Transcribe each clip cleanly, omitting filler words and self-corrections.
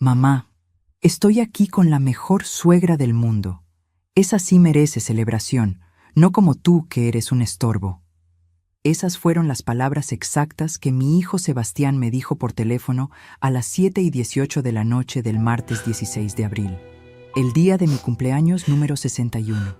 Mamá, estoy aquí con la mejor suegra del mundo. Esa sí merece celebración, no como tú que eres un estorbo. Esas fueron las palabras exactas que mi hijo Sebastián me dijo por teléfono a las 7:18 de la noche del martes 16 de abril, el día de mi cumpleaños número 61.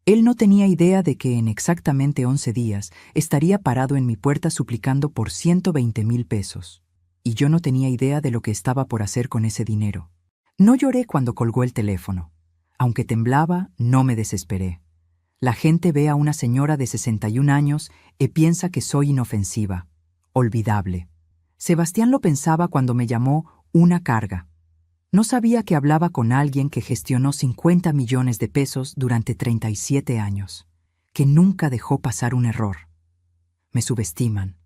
Él no tenía idea de que en exactamente 11 días estaría parado en mi puerta suplicando por 120,000 pesos. Y yo no tenía idea de lo que estaba por hacer con ese dinero. No lloré cuando colgó el teléfono. Aunque temblaba, no me desesperé. La gente ve a una señora de 61 años y piensa que soy inofensiva, olvidable. Sebastián lo pensaba cuando me llamó una carga. No sabía que hablaba con alguien que gestionó 50 millones de pesos durante 37 años, que nunca dejó pasar un error. Me subestiman.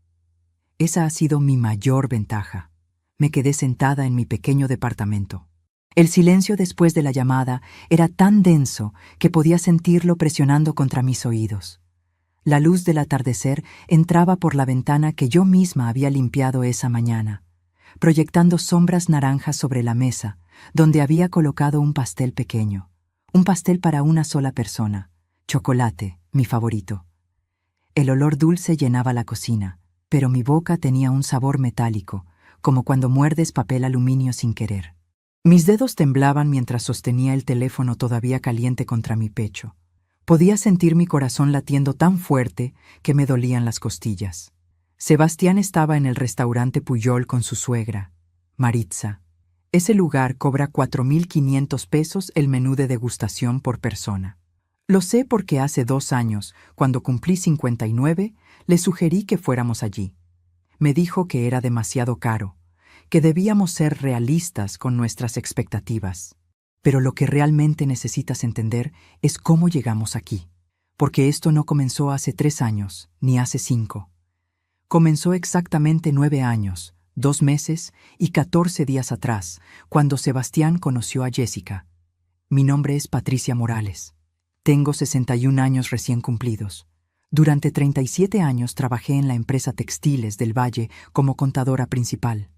Esa ha sido mi mayor ventaja. Me quedé sentada en mi pequeño departamento. El silencio después de la llamada era tan denso que podía sentirlo presionando contra mis oídos. La luz del atardecer entraba por la ventana que yo misma había limpiado esa mañana, proyectando sombras naranjas sobre la mesa, donde había colocado un pastel pequeño, un pastel para una sola persona, chocolate, mi favorito. El olor dulce llenaba la cocina, pero mi boca tenía un sabor metálico, como cuando muerdes papel aluminio sin querer. Mis dedos temblaban mientras sostenía el teléfono todavía caliente contra mi pecho. Podía sentir mi corazón latiendo tan fuerte que me dolían las costillas. Sebastián estaba en el restaurante Puyol con su suegra, Maritza. Ese lugar cobra 4,500 pesos el menú de degustación por persona. Lo sé porque hace 2 años, cuando cumplí 59, le sugerí que fuéramos allí. Me dijo que era demasiado caro, que debíamos ser realistas con nuestras expectativas. Pero lo que realmente necesitas entender es cómo llegamos aquí. Porque esto no comenzó hace 3 años, ni hace 5. Comenzó exactamente 9 años, 2 meses y 14 días atrás, cuando Sebastián conoció a Jessica. Mi nombre es Patricia Morales. Tengo 61 años recién cumplidos. Durante 37 años trabajé en la empresa Textiles del Valle como contadora principal.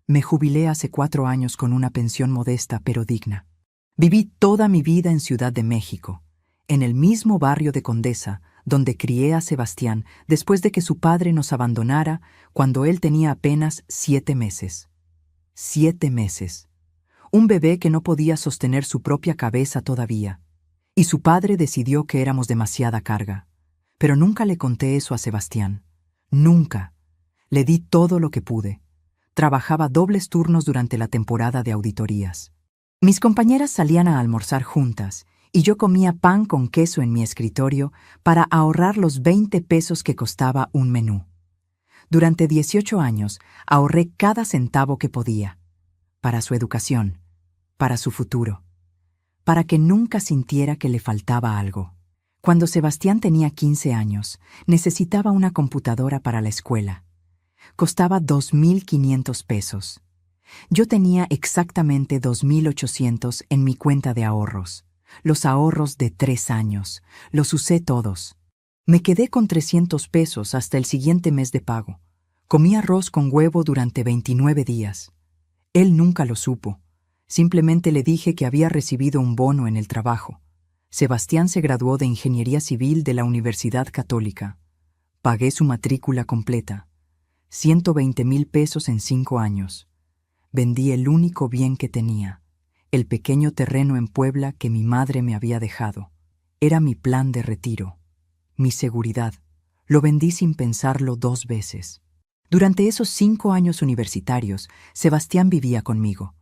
Me jubilé hace 4 años con una pensión modesta pero digna. Viví toda mi vida en Ciudad de México, en el mismo barrio de Condesa, donde crié a Sebastián después de que su padre nos abandonara cuando él tenía apenas 7 meses. 7 meses. Un bebé que no podía sostener su propia cabeza todavía. Y su padre decidió que éramos demasiada carga. Pero nunca le conté eso a Sebastián. Nunca. Le di todo lo que pude. Trabajaba dobles turnos durante la temporada de auditorías. Mis compañeras salían a almorzar juntas y yo comía pan con queso en mi escritorio para ahorrar los 20 pesos que costaba un menú. Durante 18 años ahorré cada centavo que podía. Para su educación, para su futuro, para que nunca sintiera que le faltaba algo. Cuando Sebastián tenía 15 años, necesitaba una computadora para la escuela. Costaba 2,500 pesos. Yo tenía exactamente 2,800 en mi cuenta de ahorros. Los ahorros de 3 años. Los usé todos. Me quedé con 300 pesos hasta el siguiente mes de pago. Comí arroz con huevo durante 29 días. Él nunca lo supo. Simplemente le dije que había recibido un bono en el trabajo. Sebastián se graduó de Ingeniería Civil de la Universidad Católica. Pagué su matrícula completa. 120,000 pesos en 5 años. Vendí el único bien que tenía, el pequeño terreno en Puebla que mi madre me había dejado. Era mi plan de retiro, mi seguridad. Lo vendí sin pensarlo 2 veces. Durante esos 5 años universitarios, Sebastián vivía conmigo.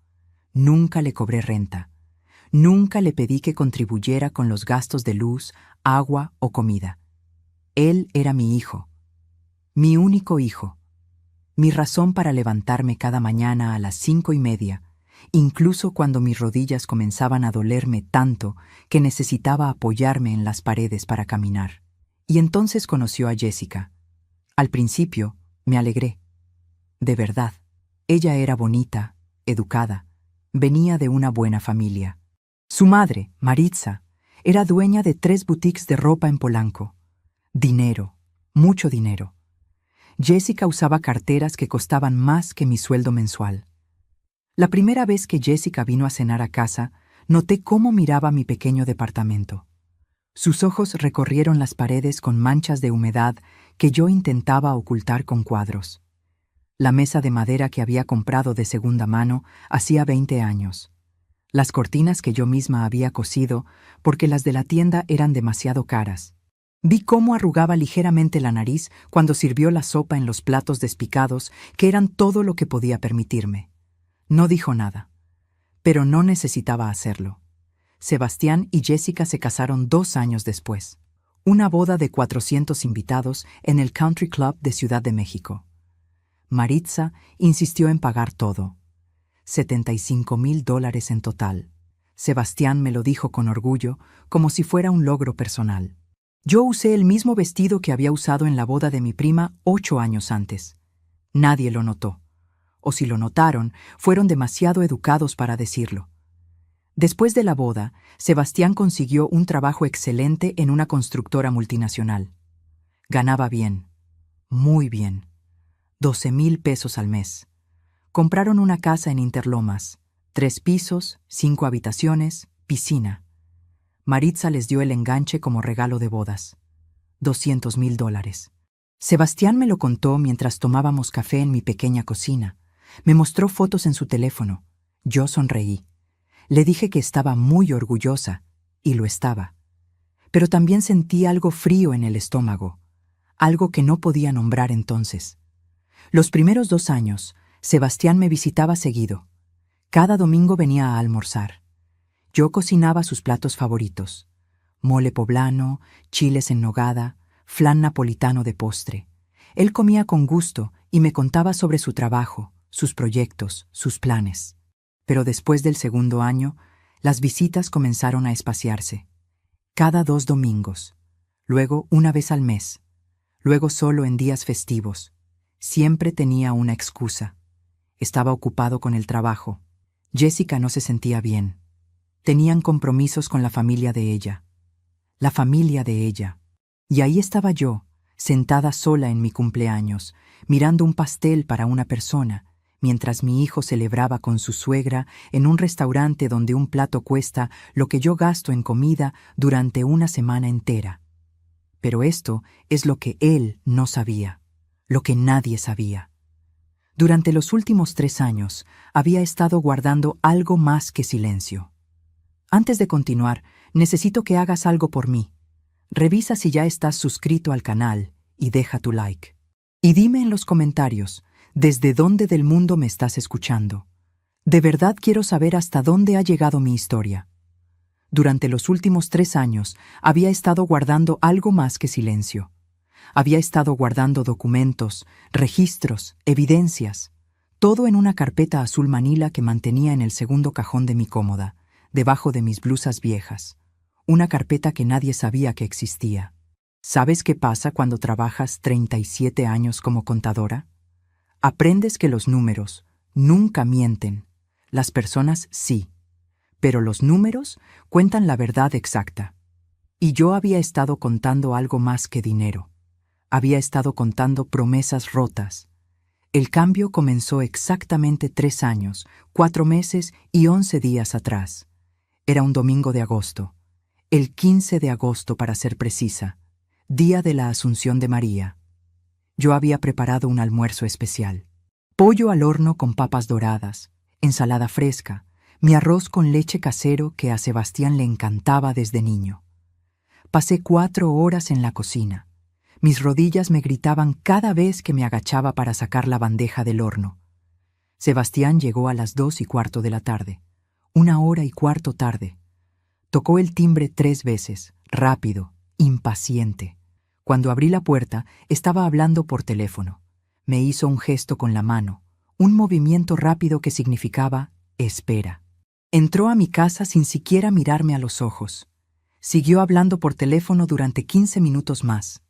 Nunca le cobré renta. Nunca le pedí que contribuyera con los gastos de luz, agua o comida. Él era mi hijo, mi único hijo. Mi razón para levantarme cada mañana a las 5:30, incluso cuando mis rodillas comenzaban a dolerme tanto que necesitaba apoyarme en las paredes para caminar. Y entonces conoció a Jessica. Al principio, me alegré. De verdad, ella era bonita, educada, venía de una buena familia. Su madre, Maritza, era dueña de 3 boutiques de ropa en Polanco. Dinero, mucho dinero. Jessica usaba carteras que costaban más que mi sueldo mensual. La primera vez que Jessica vino a cenar a casa, noté cómo miraba mi pequeño departamento. Sus ojos recorrieron las paredes con manchas de humedad que yo intentaba ocultar con cuadros. La mesa de madera que había comprado de segunda mano hacía 20 años. Las cortinas que yo misma había cosido porque las de la tienda eran demasiado caras. Vi cómo arrugaba ligeramente la nariz cuando sirvió la sopa en los platos despicados, que eran todo lo que podía permitirme. No dijo nada, pero no necesitaba hacerlo. Sebastián y Jessica se casaron 2 años después. Una boda de 400 invitados en el Country Club de Ciudad de México. Maritza insistió en pagar todo. $75,000 en total. Sebastián me lo dijo con orgullo, como si fuera un logro personal. Yo usé el mismo vestido que había usado en la boda de mi prima 8 años antes. Nadie lo notó. O si lo notaron, fueron demasiado educados para decirlo. Después de la boda, Sebastián consiguió un trabajo excelente en una constructora multinacional. Ganaba bien, muy bien, 12,000 pesos al mes. Compraron una casa en Interlomas, 3 pisos, 5 habitaciones, piscina. Maritza les dio el enganche como regalo de bodas. $200,000. Sebastián me lo contó mientras tomábamos café en mi pequeña cocina. Me mostró fotos en su teléfono. Yo sonreí. Le dije que estaba muy orgullosa, y lo estaba. Pero también sentí algo frío en el estómago, algo que no podía nombrar entonces. Los primeros 2 años, Sebastián me visitaba seguido. Cada domingo venía a almorzar. Yo cocinaba sus platos favoritos: mole poblano, chiles en nogada, flan napolitano de postre. Él comía con gusto y me contaba sobre su trabajo, sus proyectos, sus planes. Pero después del segundo año, las visitas comenzaron a espaciarse. Cada 2 domingos, luego una vez al mes, luego solo en días festivos. Siempre tenía una excusa. Estaba ocupado con el trabajo. Jessica no se sentía bien. Tenían compromisos con la familia de ella. La familia de ella. Y ahí estaba yo, sentada sola en mi cumpleaños, mirando un pastel para una persona, mientras mi hijo celebraba con su suegra en un restaurante donde un plato cuesta lo que yo gasto en comida durante una semana entera. Pero esto es lo que él no sabía, lo que nadie sabía. Durante los últimos 3 años había estado guardando algo más que silencio. Antes de continuar, necesito que hagas algo por mí. Revisa si ya estás suscrito al canal y deja tu like. Y dime en los comentarios, ¿desde dónde del mundo me estás escuchando? De verdad quiero saber hasta dónde ha llegado mi historia. Durante los últimos 3 años había estado guardando algo más que silencio. Había estado guardando documentos, registros, evidencias, todo en una carpeta azul manila que mantenía en el segundo cajón de mi cómoda, debajo de mis blusas viejas. Una carpeta que nadie sabía que existía. ¿Sabes qué pasa cuando trabajas 37 años como contadora? Aprendes que los números nunca mienten. Las personas sí. Pero los números cuentan la verdad exacta. Y yo había estado contando algo más que dinero. Había estado contando promesas rotas. El cambio comenzó exactamente 3 años, 4 meses y 11 días atrás. Era un domingo de agosto. El 15 de agosto, para ser precisa, día de la Asunción de María. Yo había preparado un almuerzo especial. Pollo al horno con papas doradas, ensalada fresca, mi arroz con leche casero que a Sebastián le encantaba desde niño. Pasé 4 horas en la cocina. Mis rodillas me gritaban cada vez que me agachaba para sacar la bandeja del horno. Sebastián llegó a las 2:15 de la tarde, 1:15 tarde. Tocó el timbre 3 veces, rápido, impaciente. Cuando abrí la puerta, estaba hablando por teléfono. Me hizo un gesto con la mano, un movimiento rápido que significaba espera. Entró a mi casa sin siquiera mirarme a los ojos. Siguió hablando por teléfono durante 15 minutos más.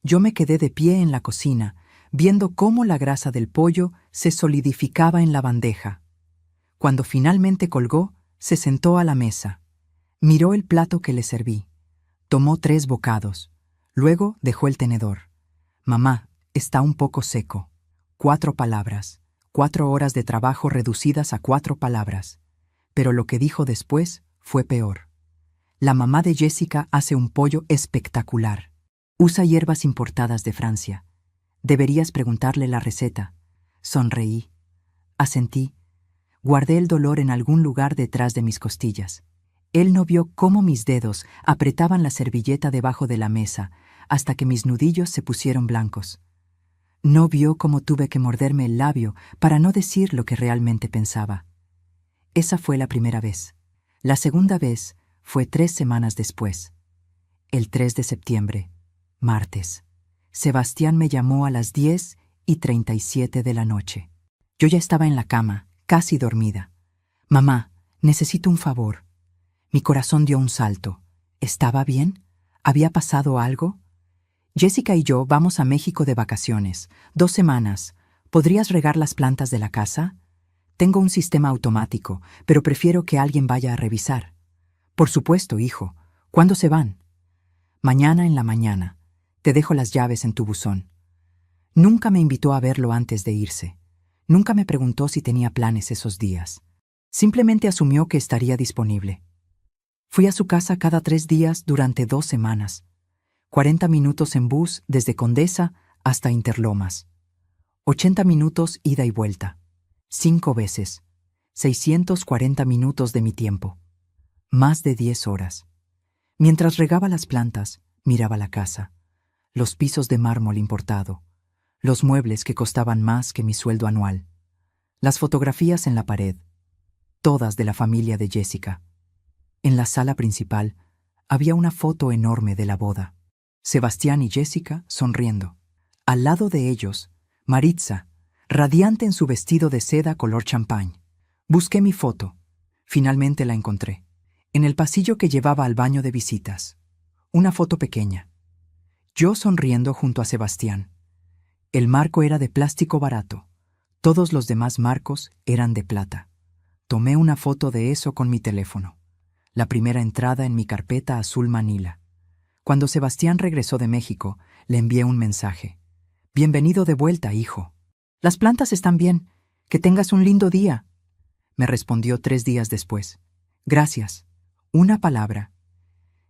Yo me quedé de pie en la cocina, viendo cómo la grasa del pollo se solidificaba en la bandeja. Cuando finalmente colgó, se sentó a la mesa. Miró el plato que le serví. Tomó 3 bocados. Luego dejó el tenedor. «Mamá, está un poco seco». 4 palabras, 4 horas de trabajo reducidas a 4 palabras. Pero lo que dijo después fue peor. La mamá de Jessica hace un pollo espectacular. Usa hierbas importadas de Francia. Deberías preguntarle la receta. Sonreí. Asentí. Guardé el dolor en algún lugar detrás de mis costillas. Él no vio cómo mis dedos apretaban la servilleta debajo de la mesa hasta que mis nudillos se pusieron blancos. No vio cómo tuve que morderme el labio para no decir lo que realmente pensaba. Esa fue la primera vez. La segunda vez fue 3 semanas después. El 3 de septiembre, martes. Sebastián me llamó a las 10:37 de la noche. Yo ya estaba en la cama, casi dormida. Mamá, necesito un favor. Mi corazón dio un salto. ¿Estaba bien? ¿Había pasado algo? Jessica y yo vamos a México de vacaciones. 2 semanas. ¿Podrías regar las plantas de la casa? Tengo un sistema automático, pero prefiero que alguien vaya a revisar. Por supuesto, hijo. ¿Cuándo se van? Mañana en la mañana. Te dejo las llaves en tu buzón. Nunca me invitó a verlo antes de irse. Nunca me preguntó si tenía planes esos días. Simplemente asumió que estaría disponible. Fui a su casa cada 3 días durante 2 semanas. 40 minutos en bus desde Condesa hasta Interlomas. 80 minutos ida y vuelta. 5 veces. 640 minutos de mi tiempo. Más de 10 horas. Mientras regaba las plantas, miraba la casa. Los pisos de mármol importado. Los muebles que costaban más que mi sueldo anual. Las fotografías en la pared. Todas de la familia de Jessica. En la sala principal había una foto enorme de la boda. Sebastián y Jessica sonriendo. Al lado de ellos, Maritza, radiante en su vestido de seda color champán. Busqué mi foto. Finalmente la encontré. En el pasillo que llevaba al baño de visitas. Una foto pequeña. Yo sonriendo junto a Sebastián. El marco era de plástico barato. Todos los demás marcos eran de plata. Tomé una foto de eso con mi teléfono. La primera entrada en mi carpeta azul Manila. Cuando Sebastián regresó de México, le envié un mensaje. Bienvenido de vuelta, hijo. Las plantas están bien. Que tengas un lindo día. Me respondió 3 días después. Gracias. Una palabra.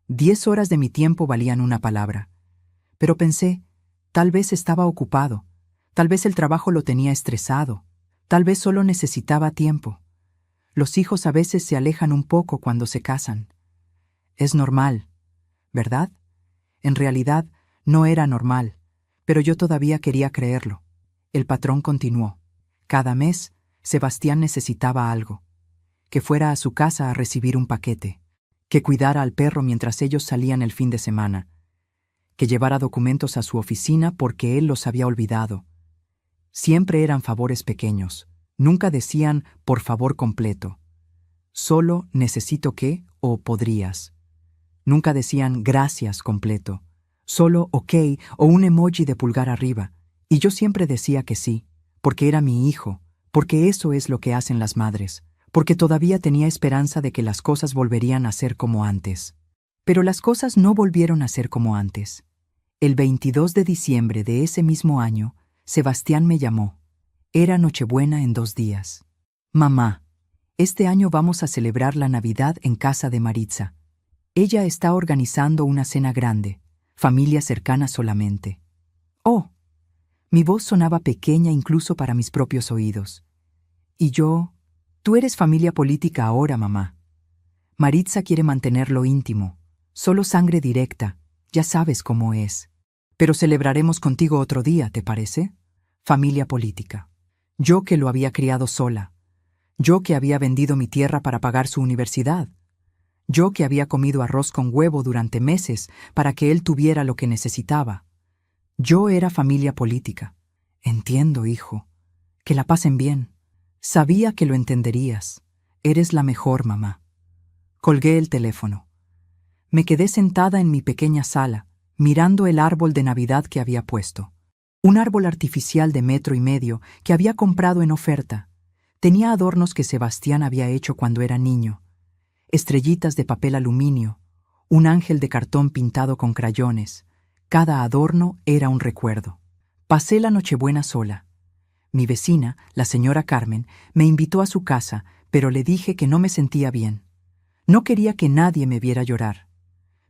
10 horas de mi tiempo valían una palabra. Pero pensé, tal vez estaba ocupado. Tal vez el trabajo lo tenía estresado. Tal vez solo necesitaba tiempo. Los hijos a veces se alejan un poco cuando se casan. Es normal, ¿verdad? En realidad, no era normal, pero yo todavía quería creerlo. El patrón continuó. Cada mes, Sebastián necesitaba algo. Que fuera a su casa a recibir un paquete. Que cuidara al perro mientras ellos salían el fin de semana. Que llevara documentos a su oficina porque él los había olvidado. Siempre eran favores pequeños. Nunca decían, por favor completo. Solo necesito que o podrías. Nunca decían gracias completo. Solo ok o un emoji de pulgar arriba. Y yo siempre decía que sí, porque era mi hijo, porque eso es lo que hacen las madres, porque todavía tenía esperanza de que las cosas volverían a ser como antes. Pero las cosas no volvieron a ser como antes. El 22 de diciembre de ese mismo año, Sebastián me llamó. Era Nochebuena en 2 días. Mamá, este año vamos a celebrar la Navidad en casa de Maritza. Ella está organizando una cena grande, familia cercana solamente. Oh, mi voz sonaba pequeña incluso para mis propios oídos. Y yo, tú eres familia política ahora, mamá. Maritza quiere mantenerlo íntimo, solo sangre directa, ya sabes cómo es. Pero celebraremos contigo otro día, ¿te parece? Familia política. Yo que lo había criado sola. Yo que había vendido mi tierra para pagar su universidad. Yo que había comido arroz con huevo durante meses para que él tuviera lo que necesitaba. Yo era familia política. Entiendo, hijo. Que la pasen bien. Sabía que lo entenderías. Eres la mejor, mamá. Colgué el teléfono. Me quedé sentada en mi pequeña sala, mirando el árbol de Navidad que había puesto. Un árbol artificial de 1,5 metros que había comprado en oferta. Tenía adornos que Sebastián había hecho cuando era niño. Estrellitas de papel aluminio, un ángel de cartón pintado con crayones. Cada adorno era un recuerdo. Pasé la Nochebuena sola. Mi vecina, la señora Carmen, me invitó a su casa, pero le dije que no me sentía bien. No quería que nadie me viera llorar.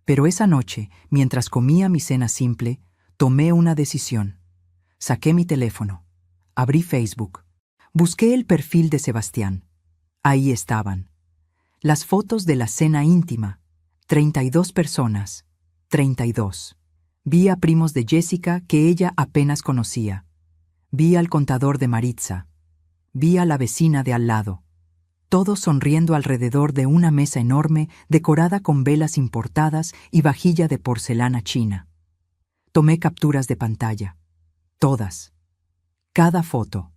Pero esa noche, mientras comía mi cena simple, tomé una decisión. Saqué mi teléfono. Abrí Facebook. Busqué el perfil de Sebastián. Ahí estaban. Las fotos de la cena íntima. 32 personas. 32. Vi a primos de Jessica que ella apenas conocía. Vi al contador de Maritza. Vi a la vecina de al lado. Todos sonriendo alrededor de una mesa enorme decorada con velas importadas y vajilla de porcelana china. Tomé capturas de pantalla. Todas. Cada foto.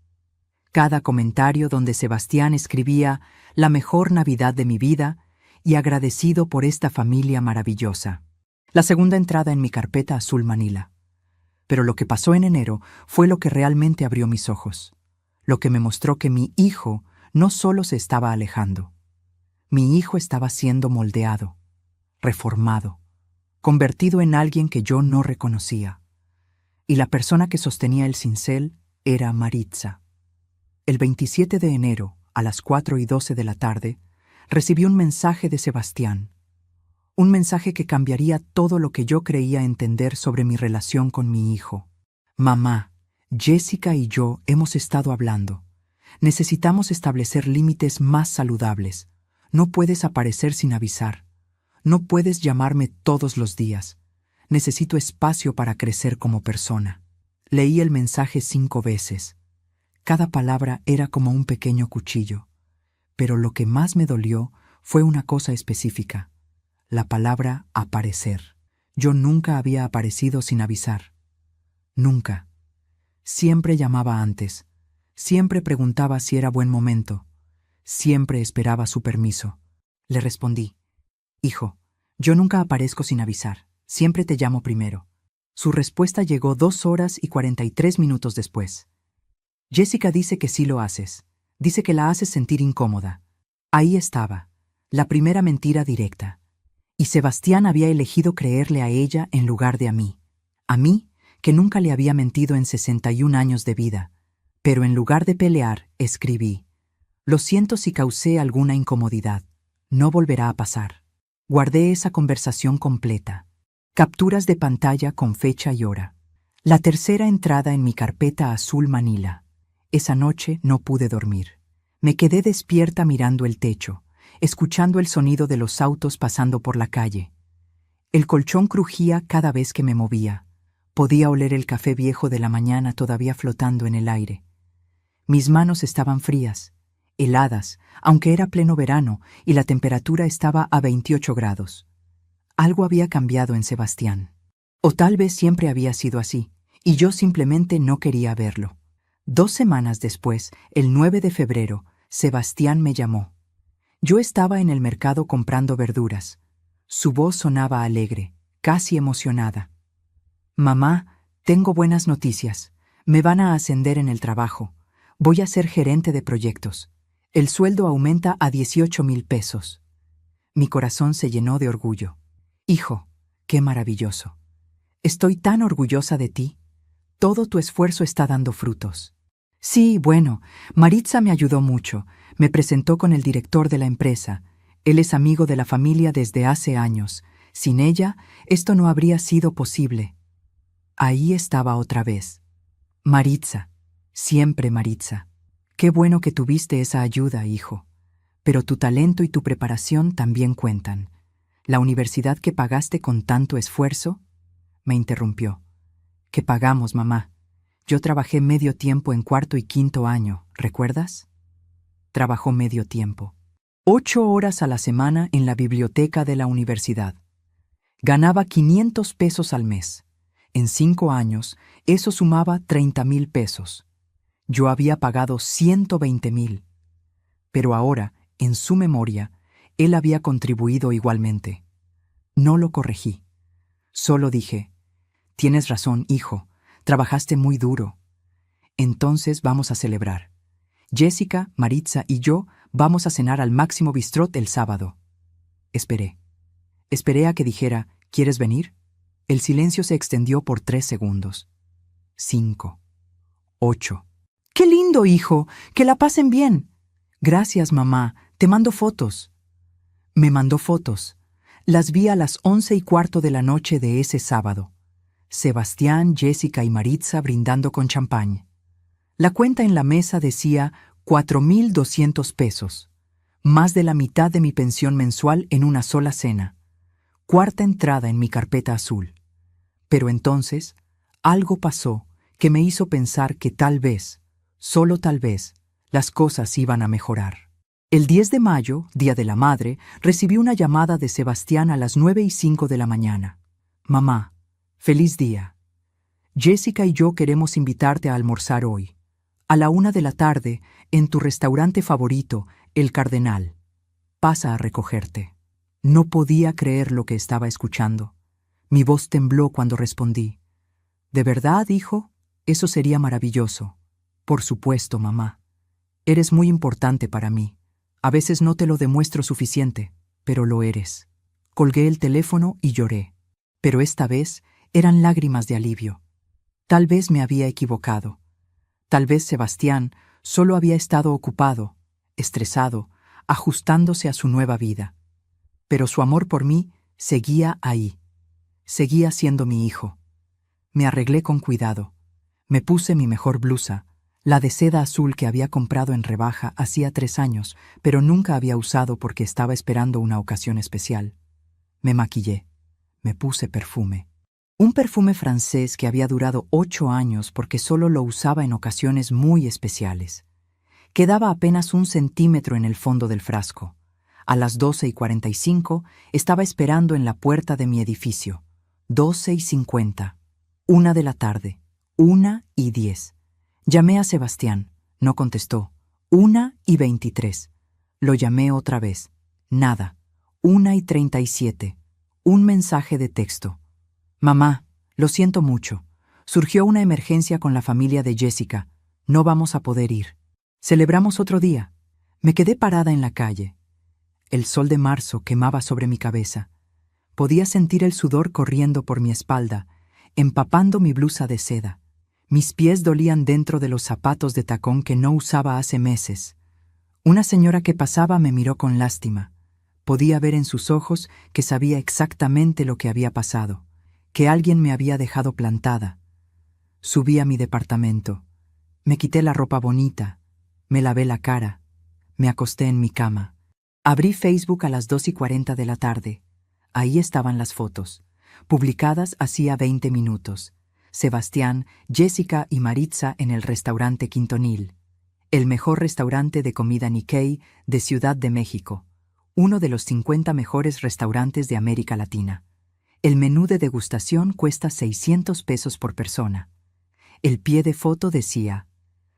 Cada comentario donde Sebastián escribía la mejor Navidad de mi vida y agradecido por esta familia maravillosa. La segunda entrada en mi carpeta azul Manila. Pero lo que pasó en enero fue lo que realmente abrió mis ojos. Lo que me mostró que mi hijo no solo se estaba alejando. Mi hijo estaba siendo moldeado, reformado, convertido en alguien que yo no reconocía. Y la persona que sostenía el cincel era Maritza. El 27 de enero, a las 4:12 de la tarde, recibí un mensaje de Sebastián. Un mensaje que cambiaría todo lo que yo creía entender sobre mi relación con mi hijo. Mamá, Jessica y yo hemos estado hablando. Necesitamos establecer límites más saludables. No puedes aparecer sin avisar. No puedes llamarme todos los días. Necesito espacio para crecer como persona. Leí el mensaje 5 veces. Cada palabra era como un pequeño cuchillo. Pero lo que más me dolió fue una cosa específica. La palabra aparecer. Yo nunca había aparecido sin avisar. Nunca. Siempre llamaba antes. Siempre preguntaba si era buen momento. Siempre esperaba su permiso. Le respondí: Hijo, yo nunca aparezco sin avisar. Siempre te llamo primero. Su respuesta llegó 2 horas y 43 minutos después. Jessica dice que sí lo haces. Dice que la haces sentir incómoda. Ahí estaba, la primera mentira directa. Y Sebastián había elegido creerle a ella en lugar de a mí. A mí, que nunca le había mentido en 61 años de vida. Pero en lugar de pelear, escribí: Lo siento si causé alguna incomodidad. No volverá a pasar. Guardé esa conversación completa. Capturas de pantalla con fecha y hora. La tercera entrada en mi carpeta azul Manila. Esa noche no pude dormir. Me quedé despierta mirando el techo, escuchando el sonido de los autos pasando por la calle. El colchón crujía cada vez que me movía. Podía oler el café viejo de la mañana todavía flotando en el aire. Mis manos estaban frías, heladas, aunque era pleno verano y la temperatura estaba a 28 grados. Algo había cambiado en Sebastián. O tal vez siempre había sido así, y yo simplemente no quería verlo. 2 semanas después, el 9 de febrero, Sebastián me llamó. Yo estaba en el mercado comprando verduras. Su voz sonaba alegre, casi emocionada. Mamá, tengo buenas noticias. Me van a ascender en el trabajo. Voy a ser gerente de proyectos. El sueldo aumenta a 18,000 pesos. Mi corazón se llenó de orgullo. Hijo, qué maravilloso. Estoy tan orgullosa de ti. Todo tu esfuerzo está dando frutos. Sí, bueno, Maritza me ayudó mucho. Me presentó con el director de la empresa. Él es amigo de la familia desde hace años. Sin ella, esto no habría sido posible. Ahí estaba otra vez. Maritza. Siempre Maritza. Qué bueno que tuviste esa ayuda, hijo. Pero tu talento y tu preparación también cuentan. ¿La universidad que pagaste con tanto esfuerzo? Me interrumpió. ¿Qué pagamos, mamá? Yo trabajé medio tiempo en 4º y 5º año, ¿recuerdas? Trabajó medio tiempo. 8 horas a la semana en la biblioteca de la universidad. Ganaba 500 pesos al mes. En 5 años, eso sumaba 30,000 pesos. Yo había pagado 120,000. Pero ahora, en su memoria, él había contribuido igualmente. No lo corregí. Solo dije: Tienes razón, hijo. Trabajaste muy duro. Entonces vamos a celebrar. Jessica, Maritza y yo vamos a cenar al Máximo Bistrot el sábado. Esperé. Esperé a que dijera: ¿Quieres venir? El silencio se extendió por 3 segundos. 5. 8. ¡Qué lindo, hijo! ¡Que la pasen bien! Gracias, mamá. Te mando fotos. Me mandó fotos. Las vi a las 11:15 de la noche de ese sábado. Sebastián, Jessica y Maritza brindando con champán. La cuenta en la mesa decía 4,200 pesos. Más de la mitad de mi pensión mensual en una sola cena. Cuarta entrada en mi carpeta azul. Pero entonces, algo pasó que me hizo pensar que tal vez, solo tal vez, las cosas iban a mejorar. El 10 de mayo, Día de la Madre, recibí una llamada de Sebastián a las 9:05 de la mañana. Mamá, feliz día. Jessica y yo queremos invitarte a almorzar hoy. A la 1 de la tarde, en tu restaurante favorito, El Cardenal. Pasa a recogerte. No podía creer lo que estaba escuchando. Mi voz tembló cuando respondí. ¿De verdad, hijo? Eso sería maravilloso. Por supuesto, mamá. Eres muy importante para mí. A veces no te lo demuestro suficiente, pero lo eres. Colgué el teléfono y lloré. Pero esta vez eran lágrimas de alivio. Tal vez me había equivocado. Tal vez Sebastián solo había estado ocupado, estresado, ajustándose a su nueva vida. Pero su amor por mí seguía ahí. Seguía siendo mi hijo. Me arreglé con cuidado. Me puse mi mejor blusa, la de seda azul que había comprado en rebaja hacía 3 años, pero nunca había usado porque estaba esperando una ocasión especial. Me maquillé. Me puse perfume. Un perfume francés que había durado 8 años porque solo lo usaba en ocasiones muy especiales. Quedaba apenas 1 centímetro en el fondo del frasco. A las 12:45 estaba esperando en la puerta de mi edificio. 12:50. 1 de la tarde. 1:10. Llamé a Sebastián. No contestó. 1:23. Lo llamé otra vez. Nada. 1:37. Un mensaje de texto. Mamá, lo siento mucho. Surgió una emergencia con la familia de Jessica. No vamos a poder ir. Celebramos otro día. Me quedé parada en la calle. El sol de marzo quemaba sobre mi cabeza. Podía sentir el sudor corriendo por mi espalda, empapando mi blusa de seda. Mis pies dolían dentro de los zapatos de tacón que no usaba hace meses. Una señora que pasaba me miró con lástima. Podía ver en sus ojos que sabía exactamente lo que había pasado, que alguien me había dejado plantada. Subí a mi departamento. Me quité la ropa bonita. Me lavé la cara. Me acosté en mi cama. Abrí Facebook a las 2:40 de la tarde. Ahí estaban las fotos, publicadas hacía 20 minutos. Sebastián, Jessica y Maritza en el restaurante Quintonil, el mejor restaurante de comida Nikkei de Ciudad de México, uno de los 50 mejores restaurantes de América Latina. El menú de degustación cuesta 600 pesos por persona. El pie de foto decía: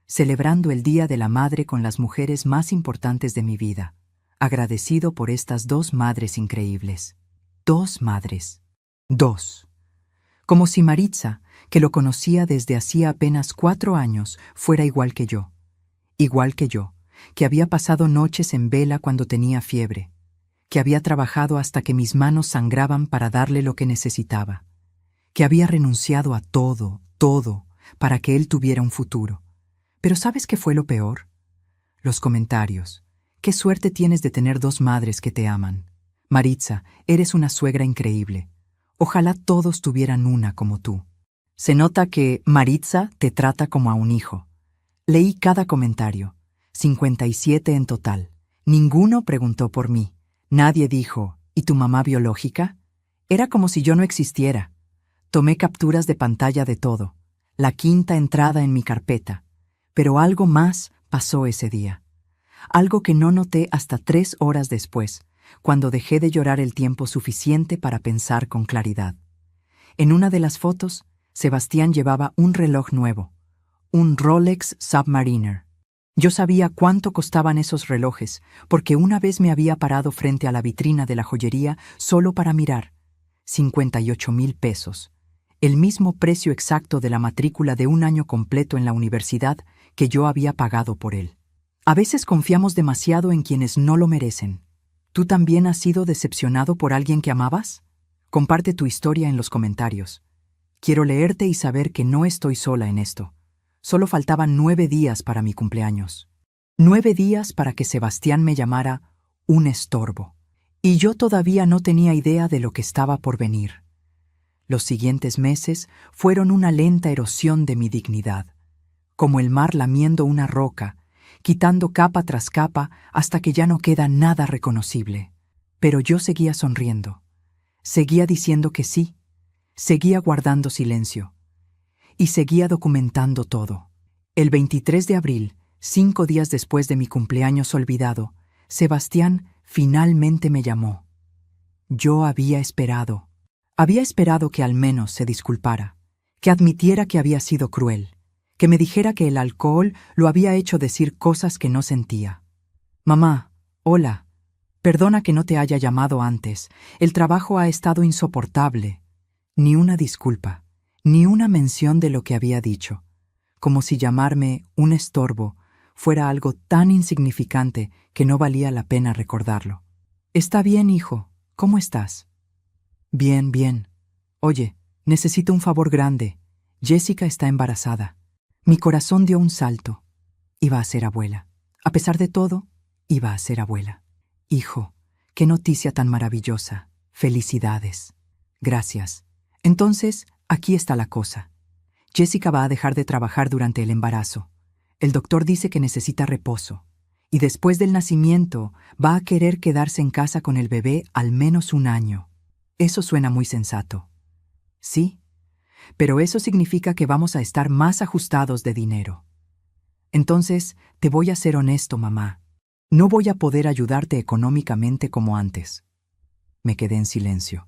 celebrando el Día de la Madre con las mujeres más importantes de mi vida. Agradecido por estas 2 madres increíbles. 2 madres. 2. Como si Maritza, que lo conocía desde hacía apenas 4 años, fuera igual que yo. Igual que yo, que había pasado noches en vela cuando tenía fiebre, que había trabajado hasta que mis manos sangraban para darle lo que necesitaba, que había renunciado a todo, para que él tuviera un futuro. Pero ¿sabes qué fue lo peor? Los comentarios. Qué suerte tienes de tener 2 madres que te aman. Maritza, eres una suegra increíble. Ojalá todos tuvieran una como tú. Se nota que Maritza te trata como a un hijo. Leí cada comentario. 57 en total. Ninguno preguntó por mí. Nadie dijo, ¿y tu mamá biológica? Era como si yo no existiera. Tomé capturas de pantalla de todo. La 5ª entrada en mi carpeta. Pero algo más pasó ese día. Algo que no noté hasta 3 horas después, cuando dejé de llorar el tiempo suficiente para pensar con claridad. En una de las fotos, Sebastián llevaba un reloj nuevo, un Rolex Submariner. Yo sabía cuánto costaban esos relojes, porque una vez me había parado frente a la vitrina de la joyería solo para mirar. 58,000 pesos. El mismo precio exacto de la matrícula de un año completo en la universidad que yo había pagado por él. A veces confiamos demasiado en quienes no lo merecen. ¿Tú también has sido decepcionado por alguien que amabas? Comparte tu historia en los comentarios. Quiero leerte y saber que no estoy sola en esto. Solo faltaban 9 días para mi cumpleaños. 9 días para que Sebastián me llamara un estorbo. Y yo todavía no tenía idea de lo que estaba por venir. Los siguientes meses fueron una lenta erosión de mi dignidad, como el mar lamiendo una roca, quitando capa tras capa hasta que ya no queda nada reconocible. Pero yo seguía sonriendo, seguía diciendo que sí, seguía guardando silencio y seguía documentando todo. El 23 de abril, 5 días después de mi cumpleaños olvidado, Sebastián finalmente me llamó. Yo había esperado que al menos se disculpara, que admitiera que había sido cruel, que me dijera que el alcohol lo había hecho decir cosas que no sentía. Mamá, hola, perdona que no te haya llamado antes, el trabajo ha estado insoportable. Ni una disculpa, ni una mención de lo que había dicho, como si llamarme un estorbo fuera algo tan insignificante que no valía la pena recordarlo. Está bien, hijo, ¿cómo estás? Bien, bien. Oye, necesito un favor grande. Jessica está embarazada. Mi corazón dio un salto. Iba a ser abuela. A pesar de todo, iba a ser abuela. Hijo, qué noticia tan maravillosa. Felicidades. Gracias. Entonces, aquí está la cosa. Jessica va a dejar de trabajar durante el embarazo. El doctor dice que necesita reposo. Y después del nacimiento, va a querer quedarse en casa con el bebé al menos un año. Eso suena muy sensato. Sí, pero eso significa que vamos a estar más ajustados de dinero. Entonces, te voy a ser honesto, mamá. No voy a poder ayudarte económicamente como antes. Me quedé en silencio.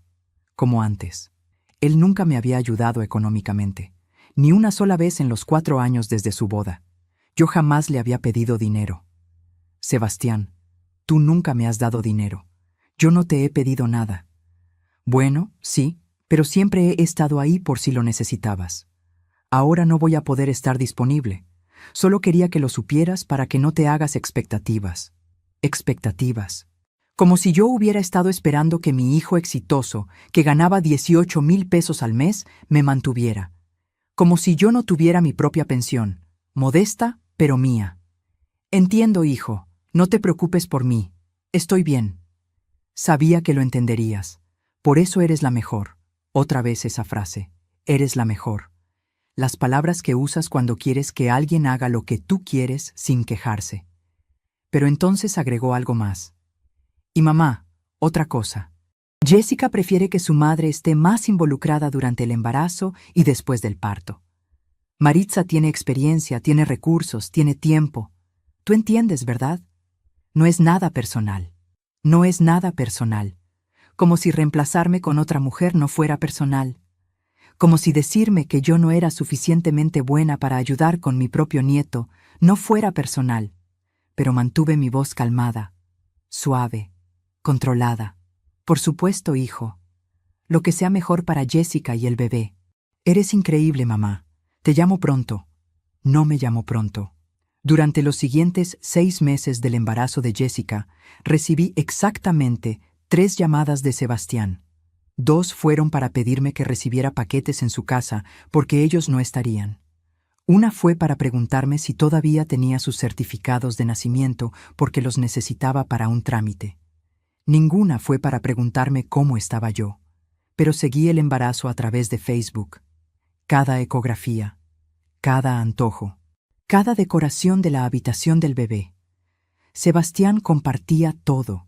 Como antes. Él nunca me había ayudado económicamente, ni una sola vez en los 4 años desde su boda. Yo jamás le había pedido dinero. Sebastián, tú nunca me has dado dinero. Yo no te he pedido nada. Bueno, sí, pero siempre he estado ahí por si lo necesitabas. Ahora no voy a poder estar disponible. Solo quería que lo supieras para que no te hagas expectativas. Expectativas. Como si yo hubiera estado esperando que mi hijo exitoso, que ganaba 18,000 pesos al mes, me mantuviera. Como si yo no tuviera mi propia pensión, modesta, pero mía. Entiendo, hijo, no te preocupes por mí. Estoy bien. Sabía que lo entenderías. Por eso eres la mejor. Otra vez esa frase. Eres la mejor. Las palabras que usas cuando quieres que alguien haga lo que tú quieres sin quejarse. Pero entonces agregó algo más. Y mamá, otra cosa. Jessica prefiere que su madre esté más involucrada durante el embarazo y después del parto. Maritza tiene experiencia, tiene recursos, tiene tiempo. Tú entiendes, ¿verdad? No es nada personal. No es nada personal. Como si reemplazarme con otra mujer no fuera personal. Como si decirme que yo no era suficientemente buena para ayudar con mi propio nieto no fuera personal. Pero mantuve mi voz calmada, suave, controlada. Por supuesto, hijo. Lo que sea mejor para Jessica y el bebé. Eres increíble, mamá. Te llamo pronto. No me llamó pronto. Durante los siguientes 6 meses del embarazo de Jessica, recibí exactamente 3 llamadas de Sebastián. 2 fueron para pedirme que recibiera paquetes en su casa porque ellos no estarían. Una fue para preguntarme si todavía tenía sus certificados de nacimiento porque los necesitaba para un trámite. Ninguna fue para preguntarme cómo estaba yo, pero seguí el embarazo a través de Facebook. Cada ecografía, cada antojo, cada decoración de la habitación del bebé. Sebastián compartía todo.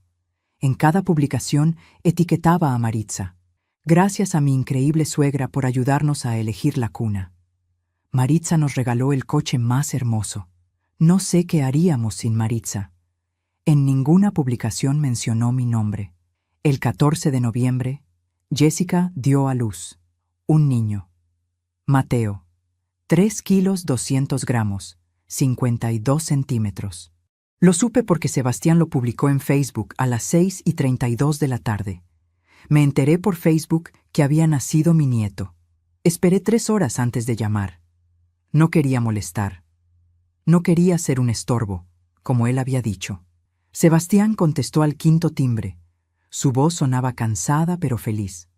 En cada publicación etiquetaba a Maritza. Gracias a mi increíble suegra por ayudarnos a elegir la cuna. Maritza nos regaló el coche más hermoso. No sé qué haríamos sin Maritza. En ninguna publicación mencionó mi nombre. El 14 de noviembre, Jessica dio a luz. Un niño. Mateo. 3 kilos 200 gramos, 52 centímetros. Lo supe porque Sebastián lo publicó en Facebook a las 6:32 de la tarde. Me enteré por Facebook que había nacido mi nieto. Esperé 3 horas antes de llamar. No quería molestar. No quería ser un estorbo, como él había dicho. Sebastián contestó al 5.º timbre. Su voz sonaba cansada pero feliz.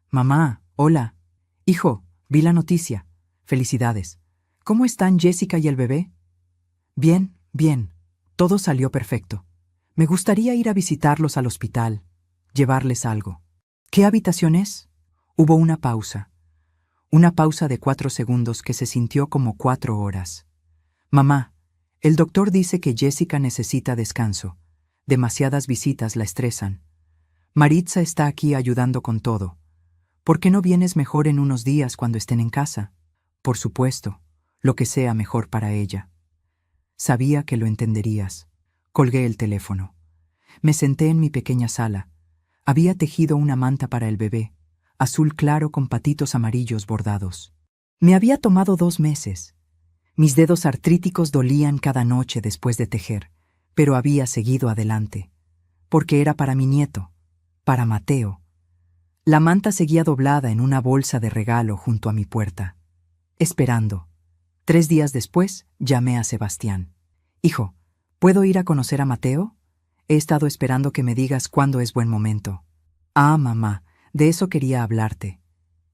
Mamá, hola. Hijo, vi la noticia. Felicidades. ¿Cómo están Jessica y el bebé? Bien, bien. Todo salió perfecto. Me gustaría ir a visitarlos al hospital, llevarles algo. ¿Qué habitación es? Hubo una pausa. Una pausa de 4 segundos que se sintió como 4 horas. Mamá, el doctor dice que Jessica necesita descanso. Demasiadas visitas la estresan. Maritza está aquí ayudando con todo. ¿Por qué no vienes mejor en unos días cuando estén en casa? Por supuesto, lo que sea mejor para ella. Sabía que lo entenderías. Colgué el teléfono. Me senté en mi pequeña sala. Había tejido una manta para el bebé, azul claro con patitos amarillos bordados. Me había tomado 2 meses. Mis dedos artríticos dolían cada noche después de tejer, pero había seguido adelante. Porque era para mi nieto, para Mateo. La manta seguía doblada en una bolsa de regalo junto a mi puerta. Esperando. 3 días después, llamé a Sebastián. Hijo, ¿puedo ir a conocer a Mateo? He estado esperando que me digas cuándo es buen momento. Ah, mamá, de eso quería hablarte.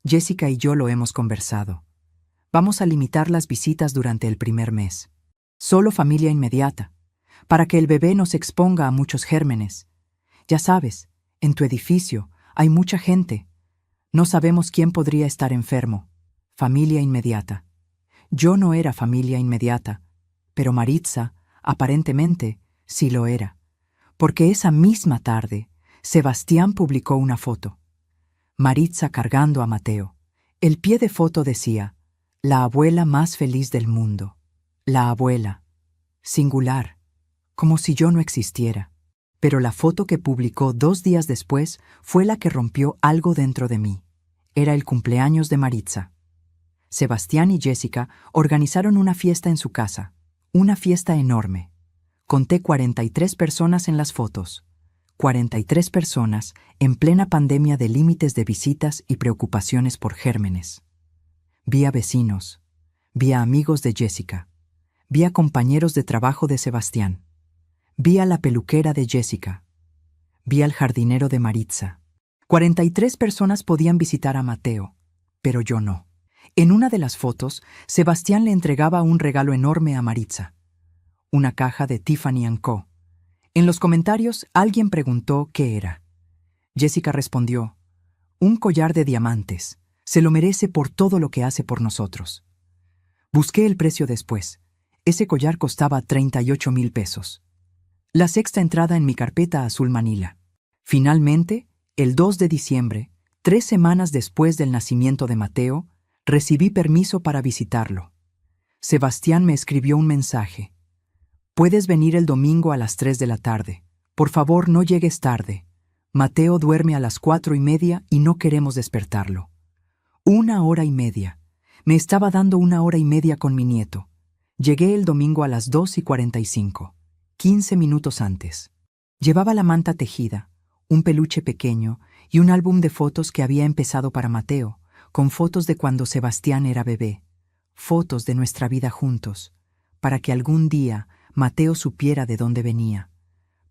Jessica y yo lo hemos conversado. Vamos a limitar las visitas durante el primer mes. Solo familia inmediata, para que el bebé no se exponga a muchos gérmenes. Ya sabes, en tu edificio hay mucha gente. No sabemos quién podría estar enfermo. Familia inmediata. Yo no era familia inmediata, pero Maritza, aparentemente, sí lo era, porque esa misma tarde, Sebastián publicó una foto. Maritza cargando a Mateo. El pie de foto decía, la abuela más feliz del mundo. La abuela. Singular, como si yo no existiera. Pero la foto que publicó 2 días después fue la que rompió algo dentro de mí. Era el cumpleaños de Maritza. Sebastián y Jessica organizaron una fiesta en su casa. Una fiesta enorme. Conté 43 personas en las fotos. 43 personas en plena pandemia de límites de visitas y preocupaciones por gérmenes. Vi a vecinos. Vi a amigos de Jessica. Vi a compañeros de trabajo de Sebastián. Vi a la peluquera de Jessica. Vi al jardinero de Maritza. 43 personas podían visitar a Mateo, pero yo no. En una de las fotos, Sebastián le entregaba un regalo enorme a Maritza. Una caja de Tiffany & Co. En los comentarios, alguien preguntó qué era. Jessica respondió, un collar de diamantes. Se lo merece por todo lo que hace por nosotros. Busqué el precio después. Ese collar costaba 38,000 pesos. La sexta entrada en mi carpeta azul Manila. Finalmente, el 2 de diciembre, 3 semanas después del nacimiento de Mateo, recibí permiso para visitarlo. Sebastián me escribió un mensaje. Puedes venir el domingo a las 3 de la tarde. Por favor, no llegues tarde. Mateo duerme a las 4:30 y no queremos despertarlo. 1 hora y media. Me estaba dando 1 hora y media con mi nieto. Llegué el domingo a las 2:45, 15 minutos antes. Llevaba la manta tejida, un peluche pequeño y un álbum de fotos que había empezado para Mateo, con fotos de cuando Sebastián era bebé, fotos de nuestra vida juntos, para que algún día Mateo supiera de dónde venía,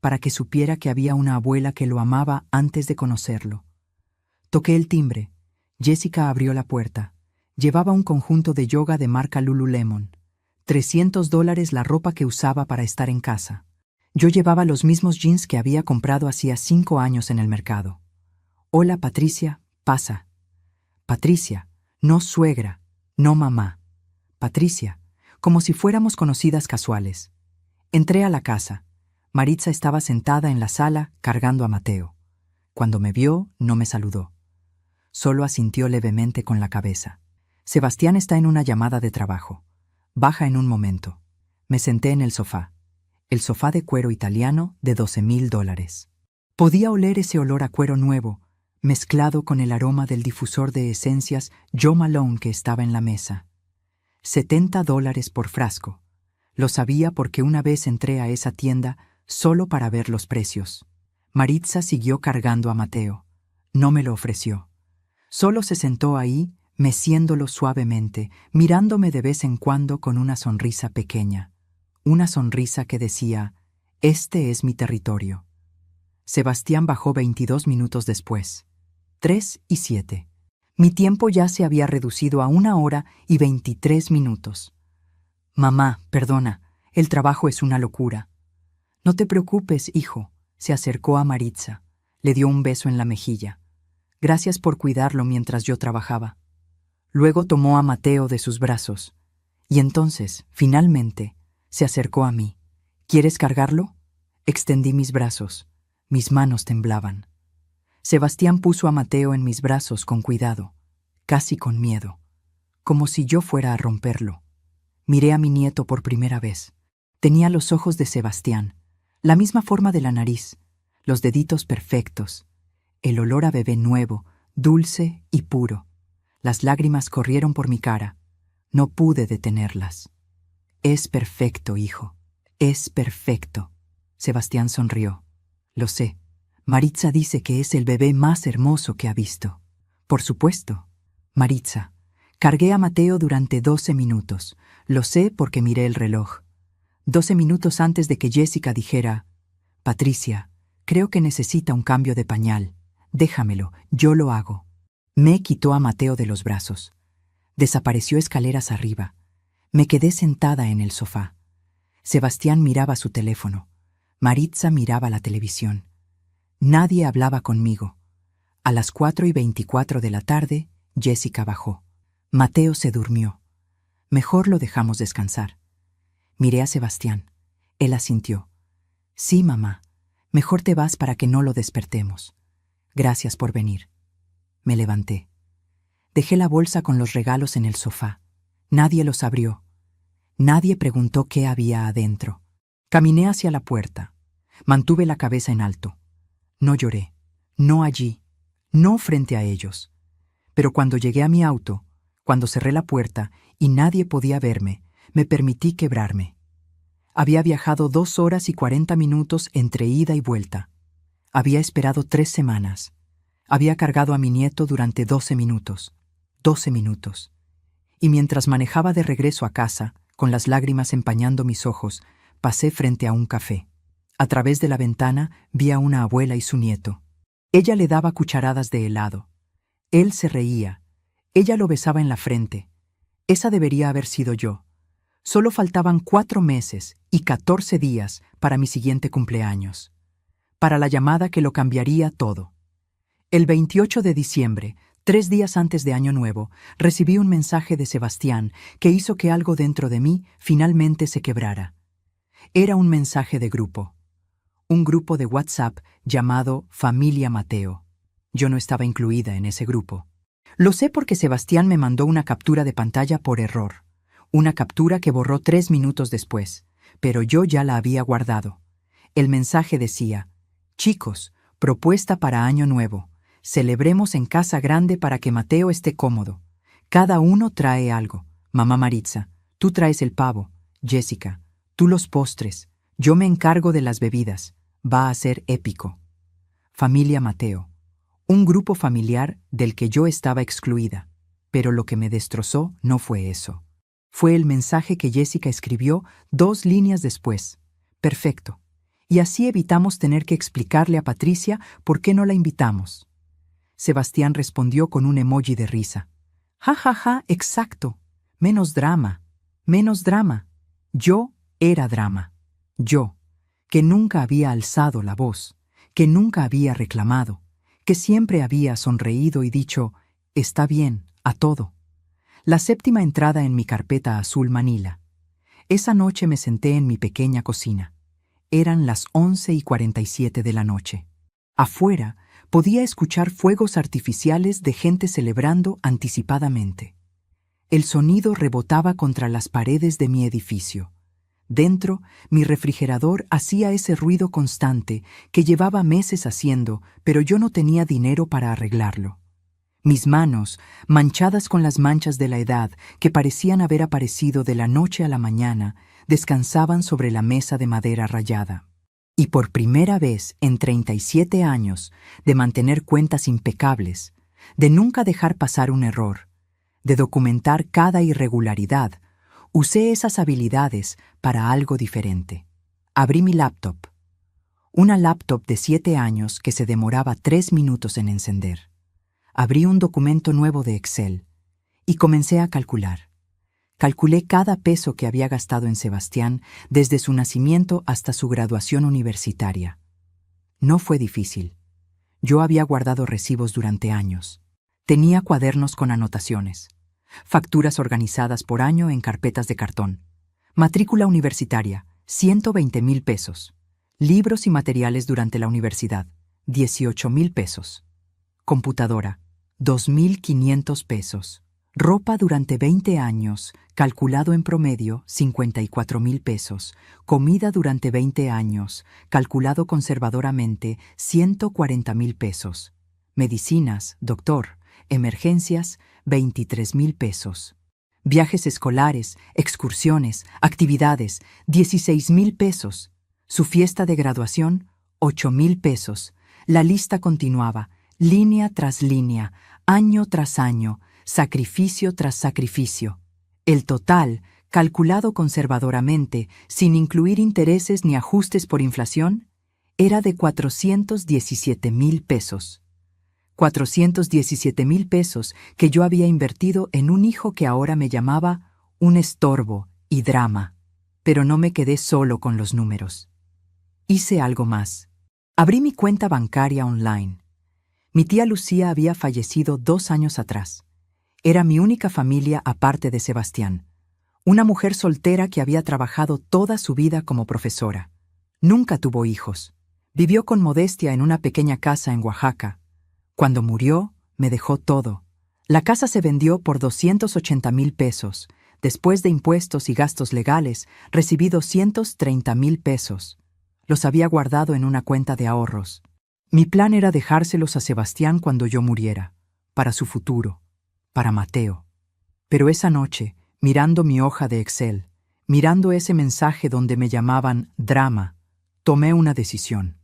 para que supiera que había una abuela que lo amaba antes de conocerlo. Toqué el timbre. Jessica abrió la puerta. Llevaba un conjunto de yoga de marca Lululemon. $300 la ropa que usaba para estar en casa. Yo llevaba los mismos jeans que había comprado hacía 5 años en el mercado. Hola, Patricia, pasa. Patricia, no suegra, no mamá. Patricia, como si fuéramos conocidas casuales. Entré a la casa. Maritza estaba sentada en la sala cargando a Mateo. Cuando me vio, no me saludó. Solo asintió levemente con la cabeza. Sebastián está en una llamada de trabajo. Baja en un momento. Me senté en el sofá. El sofá de cuero italiano de $12,000. Podía oler ese olor a cuero nuevo, mezclado con el aroma del difusor de esencias Jo Malone que estaba en la mesa. $70 por frasco. Lo sabía porque una vez entré a esa tienda solo para ver los precios. Maritza siguió cargando a Mateo. No me lo ofreció. Solo se sentó ahí, meciéndolo suavemente, mirándome de vez en cuando con una sonrisa pequeña. Una sonrisa que decía, este es mi territorio. Sebastián bajó 22 minutos después. 3:07. Mi tiempo ya se había reducido a 1 hora y 23 minutos. Mamá, perdona, el trabajo es una locura. No te preocupes, hijo. Se acercó a Maritza, le dio un beso en la mejilla. Gracias por cuidarlo mientras yo trabajaba. Luego tomó a Mateo de sus brazos. Y entonces, finalmente, se acercó a mí. ¿Quieres cargarlo? Extendí mis brazos. Mis manos temblaban. Sebastián puso a Mateo en mis brazos con cuidado, casi con miedo, como si yo fuera a romperlo. Miré a mi nieto por primera vez. Tenía los ojos de Sebastián, la misma forma de la nariz, los deditos perfectos, el olor a bebé nuevo, dulce y puro. Las lágrimas corrieron por mi cara. No pude detenerlas. Es perfecto, hijo. Es perfecto. Sebastián sonrió. Lo sé. Maritza dice que es el bebé más hermoso que ha visto. Por supuesto. Maritza. Cargué a Mateo durante 12 minutos. Lo sé porque miré el reloj. 12 minutos antes de que Jessica dijera: Patricia, creo que necesita un cambio de pañal. Déjamelo, yo lo hago. Me quitó a Mateo de los brazos. Desapareció escaleras arriba. Me quedé sentada en el sofá. Sebastián miraba su teléfono. Maritza miraba la televisión. Nadie hablaba conmigo. A las 4:24 de la tarde, Jessica bajó. Mateo se durmió. Mejor lo dejamos descansar. Miré a Sebastián. Él asintió. Sí, mamá. Mejor te vas para que no lo despertemos. Gracias por venir. Me levanté. Dejé la bolsa con los regalos en el sofá. Nadie los abrió. Nadie preguntó qué había adentro. Caminé hacia la puerta. Mantuve la cabeza en alto. No lloré. No allí. No frente a ellos. Pero cuando llegué a mi auto, cuando cerré la puerta y nadie podía verme, me permití quebrarme. Había viajado 2 horas y 40 minutos entre ida y vuelta. Había esperado 3 semanas. Había cargado a mi nieto durante 12 minutos. 12 minutos. Y mientras manejaba de regreso a casa, con las lágrimas empañando mis ojos, pasé frente a un café. A través de la ventana vi a una abuela y su nieto. Ella le daba cucharadas de helado. Él se reía. Ella lo besaba en la frente. Esa debería haber sido yo. Solo faltaban 4 meses y 14 días para mi siguiente cumpleaños. Para la llamada que lo cambiaría todo. El 28 de diciembre, 3 días antes de Año Nuevo, recibí un mensaje de Sebastián que hizo que algo dentro de mí finalmente se quebrara. Era un mensaje de grupo. Un grupo de WhatsApp llamado Familia Mateo. Yo no estaba incluida en ese grupo. Lo sé porque Sebastián me mandó una captura de pantalla por error. Una captura que borró 3 minutos después, pero yo ya la había guardado. El mensaje decía: Chicos, propuesta para Año Nuevo. Celebremos en casa grande para que Mateo esté cómodo. Cada uno trae algo. Mamá Maritza, tú traes el pavo. Jessica, tú los postres. Yo me encargo de las bebidas. Va a ser épico. Familia Mateo. Un grupo familiar del que yo estaba excluida. Pero lo que me destrozó no fue eso. Fue el mensaje que Jessica escribió 2 líneas después. Perfecto. Y así evitamos tener que explicarle a Patricia por qué no la invitamos. Sebastián respondió con un emoji de risa. Ja, ja, ja, exacto. Menos drama. Menos drama. Yo era drama. Yo, que nunca había alzado la voz, que nunca había reclamado, que siempre había sonreído y dicho, está bien, a todo. La 7ª entrada en mi carpeta azul Manila. Esa noche me senté en mi pequeña cocina. Eran las 11:47 de la noche. Afuera podía escuchar fuegos artificiales de gente celebrando anticipadamente. El sonido rebotaba contra las paredes de mi edificio. Dentro, mi refrigerador hacía ese ruido constante que llevaba meses haciendo, pero yo no tenía dinero para arreglarlo. Mis manos, manchadas con las manchas de la edad que parecían haber aparecido de la noche a la mañana, descansaban sobre la mesa de madera rayada. Y por primera vez en 37 años, de mantener cuentas impecables, de nunca dejar pasar un error, de documentar cada irregularidad, usé esas habilidades para algo diferente. Abrí mi laptop. Una laptop de 7 años que se demoraba 3 minutos en encender. Abrí un documento nuevo de Excel y comencé a calcular. Calculé cada peso que había gastado en Sebastián desde su nacimiento hasta su graduación universitaria. No fue difícil. Yo había guardado recibos durante años. Tenía cuadernos con anotaciones, facturas organizadas por año en carpetas de cartón, matrícula universitaria, 120,000 pesos, libros y materiales durante la universidad, 18,000 pesos, computadora, 2,500 pesos, ropa durante 20 años, calculado en promedio, 54,000 pesos, comida durante 20 años, calculado conservadoramente, 140,000 pesos, medicinas, doctor, emergencias, 23,000 pesos. Viajes escolares, excursiones, actividades, 16,000 pesos. Su fiesta de graduación, 8,000 pesos. La lista continuaba, línea tras línea, año tras año, sacrificio tras sacrificio. El total, calculado conservadoramente, sin incluir intereses ni ajustes por inflación, era de 417,000 pesos. 417,000 pesos que yo había invertido en un hijo que ahora me llamaba un estorbo y drama. Pero no me quedé solo con los números. Hice algo más. Abrí mi cuenta bancaria online. Mi tía Lucía había fallecido 2 años atrás. Era mi única familia aparte de Sebastián. Una mujer soltera que había trabajado toda su vida como profesora. Nunca tuvo hijos. Vivió con modestia en una pequeña casa en Oaxaca. Cuando murió, me dejó todo. La casa se vendió por 280,000 pesos. Después de impuestos y gastos legales, recibí 230,000 pesos. Los había guardado en una cuenta de ahorros. Mi plan era dejárselos a Sebastián cuando yo muriera, para su futuro, para Mateo. Pero esa noche, mirando mi hoja de Excel, mirando ese mensaje donde me llamaban drama, tomé una decisión.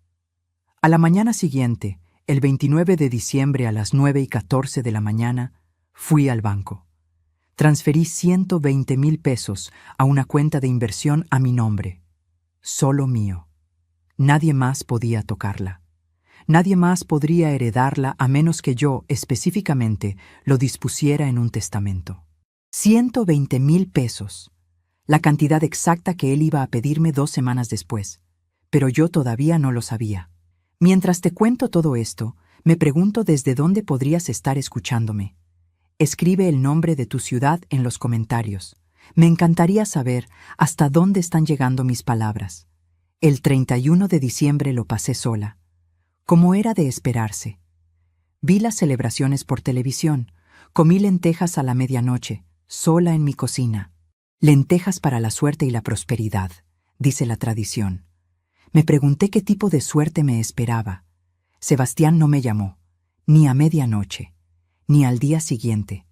A la mañana siguiente, el 29 de diciembre a las 9:14 de la mañana, fui al banco. Transferí 120,000 pesos a una cuenta de inversión a mi nombre. Solo mío. Nadie más podía tocarla. Nadie más podría heredarla a menos que yo, específicamente, lo dispusiera en un testamento. 120,000 pesos. La cantidad exacta que él iba a pedirme 2 semanas después. Pero yo todavía no lo sabía. Mientras te cuento todo esto, me pregunto desde dónde podrías estar escuchándome. Escribe el nombre de tu ciudad en los comentarios. Me encantaría saber hasta dónde están llegando mis palabras. El 31 de diciembre lo pasé sola, como era de esperarse. Vi las celebraciones por televisión, comí lentejas a la medianoche, sola en mi cocina. Lentejas para la suerte y la prosperidad, dice la tradición. Me pregunté qué tipo de suerte me esperaba. Sebastián no me llamó, ni a medianoche, ni al día siguiente.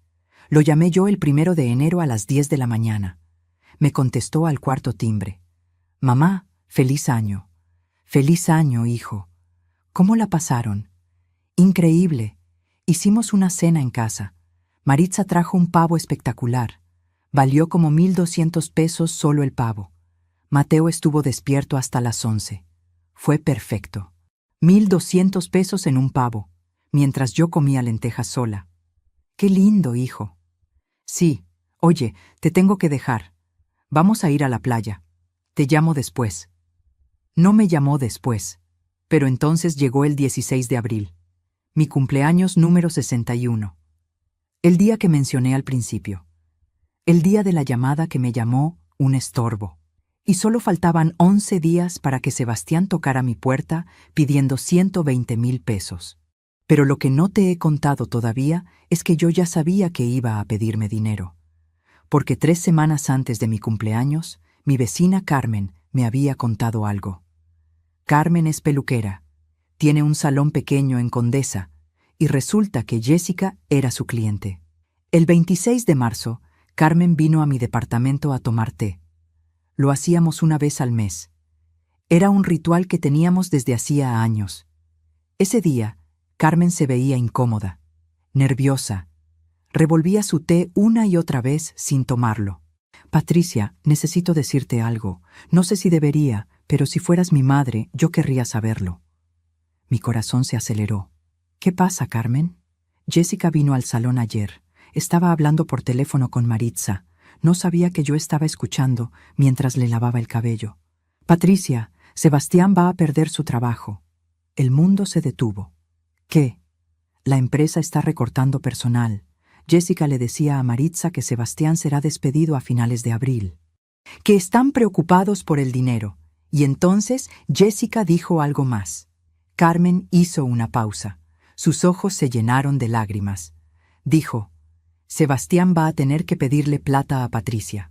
Lo llamé yo el 1 de enero a las 10 de la mañana. Me contestó al cuarto timbre. Mamá, feliz año. Feliz año, hijo. ¿Cómo la pasaron? Increíble. Hicimos una cena en casa. Maritza trajo un pavo espectacular. Valió como 1,200 pesos solo el pavo. Mateo estuvo despierto hasta las 11. Fue perfecto. 1,200 pesos en un pavo, mientras yo comía lentejas sola. ¡Qué lindo, hijo! Sí, oye, te tengo que dejar. Vamos a ir a la playa. Te llamo después. No me llamó después, pero entonces llegó el 16 de abril, mi cumpleaños número 61. El día que mencioné al principio. El día de la llamada que me llamó un estorbo. Y solo faltaban 11 días para que Sebastián tocara mi puerta pidiendo 120,000 pesos. Pero lo que no te he contado todavía es que yo ya sabía que iba a pedirme dinero. Porque 3 semanas antes de mi cumpleaños, mi vecina Carmen me había contado algo. Carmen es peluquera, tiene un salón pequeño en Condesa, y resulta que Jessica era su cliente. El 26 de marzo, Carmen vino a mi departamento a tomar té. Lo hacíamos una vez al mes. Era un ritual que teníamos desde hacía años. Ese día, Carmen se veía incómoda, nerviosa. Revolvía su té una y otra vez sin tomarlo. Patricia, necesito decirte algo. No sé si debería, pero si fueras mi madre, yo querría saberlo. Mi corazón se aceleró. ¿Qué pasa, Carmen? Jessica vino al salón ayer. Estaba hablando por teléfono con Maritza. No sabía que yo estaba escuchando mientras le lavaba el cabello. Patricia, Sebastián va a perder su trabajo. El mundo se detuvo. ¿Qué? La empresa está recortando personal. Jessica le decía a Maritza que Sebastián será despedido a finales de abril. Que están preocupados por el dinero. Y entonces Jessica dijo algo más. Carmen hizo una pausa. Sus ojos se llenaron de lágrimas. Dijo, Sebastián va a tener que pedirle plata a Patricia.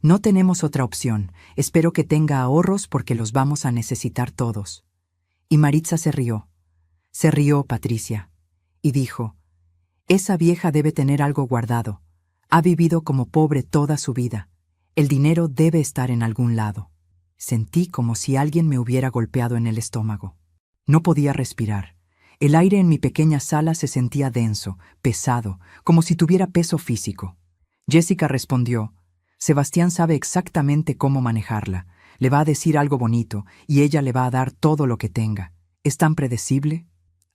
No tenemos otra opción. Espero que tenga ahorros porque los vamos a necesitar todos. Y Maritza se rió. Se rió Patricia. Y dijo, esa vieja debe tener algo guardado. Ha vivido como pobre toda su vida. El dinero debe estar en algún lado. Sentí como si alguien me hubiera golpeado en el estómago. No podía respirar. El aire en mi pequeña sala se sentía denso, pesado, como si tuviera peso físico. Jessica respondió, Sebastián sabe exactamente cómo manejarla. Le va a decir algo bonito y ella le va a dar todo lo que tenga. ¿Es tan predecible?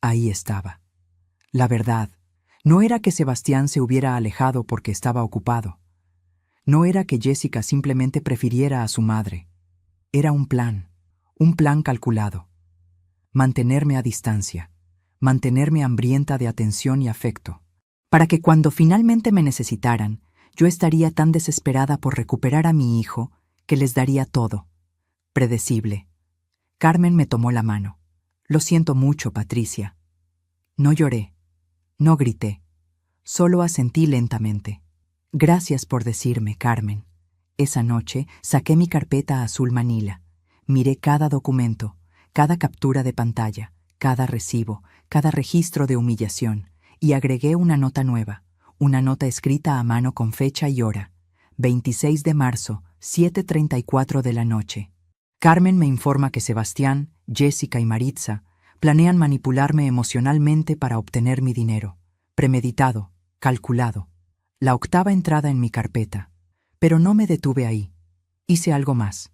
Ahí estaba. La verdad, no era que Sebastián se hubiera alejado porque estaba ocupado. No era que Jessica simplemente prefiriera a su madre. Era un plan calculado. Mantenerme a distancia, mantenerme hambrienta de atención y afecto, para que cuando finalmente me necesitaran, yo estaría tan desesperada por recuperar a mi hijo que les daría todo. Predecible. Carmen me tomó la mano. Lo siento mucho, Patricia. No lloré, no grité, solo asentí lentamente. Gracias por decirme, Carmen. Esa noche saqué mi carpeta azul manila, miré cada documento, cada captura de pantalla, cada recibo, cada registro de humillación, y agregué una nota nueva, una nota escrita a mano con fecha y hora, 26 de marzo, 7:34 de la noche. Carmen me informa que Sebastián, Jessica y Maritza planean manipularme emocionalmente para obtener mi dinero. Premeditado, calculado. La octava entrada en mi carpeta. Pero no me detuve ahí. Hice algo más.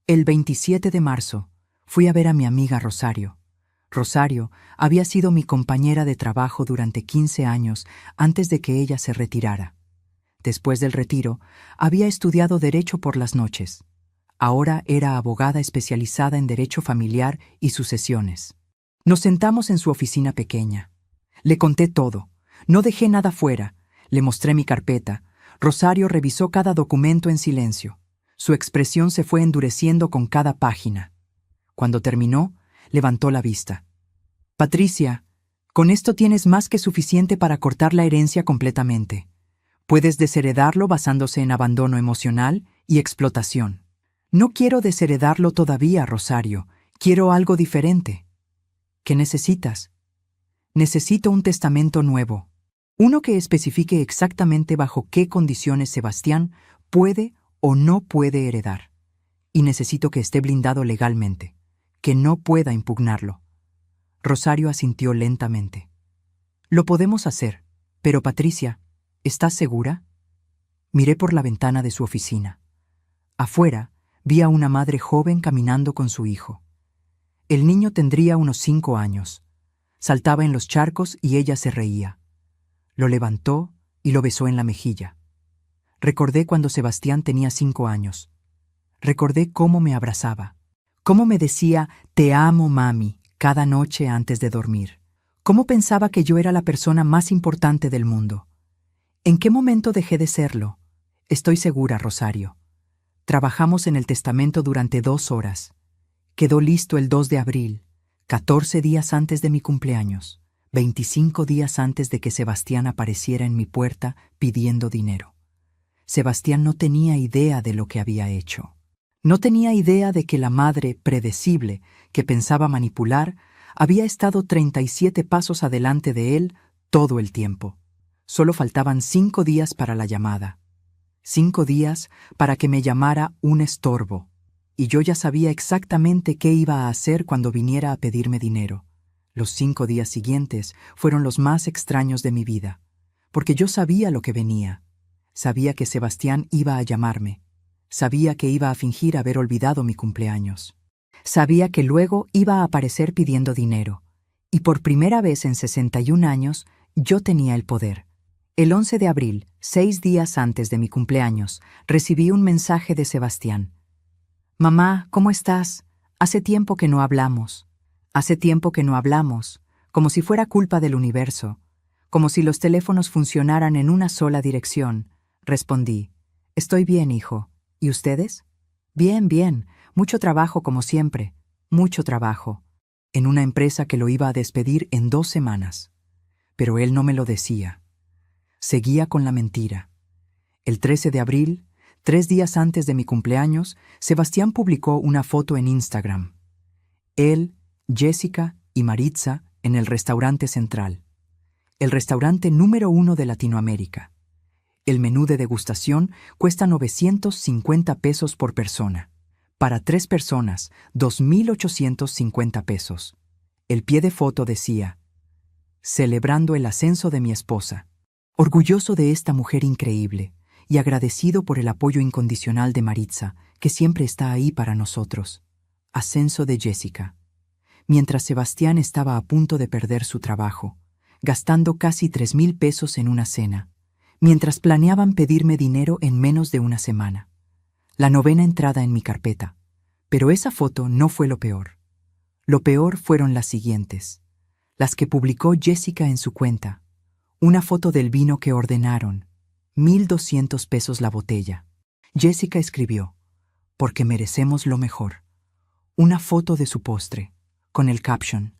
El 27 de marzo, fui a ver a mi amiga Rosario. Rosario había sido mi compañera de trabajo durante 15 años antes de que ella se retirara. Después del retiro, había estudiado Derecho por las noches. Ahora era abogada especializada en Derecho Familiar y Sucesiones. Nos sentamos en su oficina pequeña. Le conté todo. No dejé nada fuera. Le mostré mi carpeta. Rosario revisó cada documento en silencio. Su expresión se fue endureciendo con cada página. Cuando terminó, levantó la vista. Patricia, con esto tienes más que suficiente para cortar la herencia completamente. Puedes desheredarlo basándose en abandono emocional y explotación. No quiero desheredarlo todavía, Rosario. Quiero algo diferente. ¿Qué necesitas? Necesito un testamento nuevo. Uno que especifique exactamente bajo qué condiciones Sebastián puede o no puede heredar. Y necesito que esté blindado legalmente, que no pueda impugnarlo. Rosario asintió lentamente. Lo podemos hacer, pero Patricia, ¿estás segura? Miré por la ventana de su oficina. Afuera, vi a una madre joven caminando con su hijo. El niño tendría unos 5 años. Saltaba en los charcos y ella se reía. Lo levantó y lo besó en la mejilla. Recordé cuando Sebastián tenía 5 años. Recordé cómo me abrazaba, cómo me decía, te amo, mami, cada noche antes de dormir. Cómo pensaba que yo era la persona más importante del mundo. ¿En qué momento dejé de serlo? Estoy segura, Rosario. Trabajamos en el testamento durante 2 horas. Quedó listo el 2 de abril, 14 días antes de mi cumpleaños, 25 días antes de que Sebastián apareciera en mi puerta pidiendo dinero. Sebastián no tenía idea de lo que había hecho. No tenía idea de que la madre predecible que pensaba manipular había estado 37 pasos adelante de él todo el tiempo. Solo faltaban 5 días para la llamada. 5 días para que me llamara un estorbo. Y yo ya sabía exactamente qué iba a hacer cuando viniera a pedirme dinero. Los 5 días siguientes fueron los más extraños de mi vida, porque yo sabía lo que venía. Sabía que Sebastián iba a llamarme. Sabía que iba a fingir haber olvidado mi cumpleaños. Sabía que luego iba a aparecer pidiendo dinero. Y por primera vez en 61 años, yo tenía el poder. El 11 de abril, 6 días antes de mi cumpleaños, recibí un mensaje de Sebastián. Mamá, ¿cómo estás? Hace tiempo que no hablamos. Hace tiempo que no hablamos, como si fuera culpa del universo, como si los teléfonos funcionaran en una sola dirección. Respondí, estoy bien, hijo. ¿Y ustedes? Bien, bien. Mucho trabajo como siempre. Mucho trabajo. En una empresa que lo iba a despedir en 2 semanas. Pero él no me lo decía. Seguía con la mentira. El 13 de abril, 3 días antes de mi cumpleaños, Sebastián publicó una foto en Instagram. Él, Jessica y Maritza en el restaurante central. El restaurante número 1 de Latinoamérica. El menú de degustación cuesta 950 pesos por persona. Para 3 personas, 2.850 pesos. El pie de foto decía, celebrando el ascenso de mi esposa. Orgulloso de esta mujer increíble y agradecido por el apoyo incondicional de Maritza, que siempre está ahí para nosotros. Ascenso de Jessica. Mientras Sebastián estaba a punto de perder su trabajo, gastando casi 3.000 pesos en una cena, mientras planeaban pedirme dinero en menos de una semana. La 9ª entrada en mi carpeta. Pero esa foto no fue lo peor. Lo peor fueron las siguientes, las que publicó Jessica en su cuenta. Una foto del vino que ordenaron, 1.200 pesos la botella. Jessica escribió, porque merecemos lo mejor. Una foto de su postre, con el caption,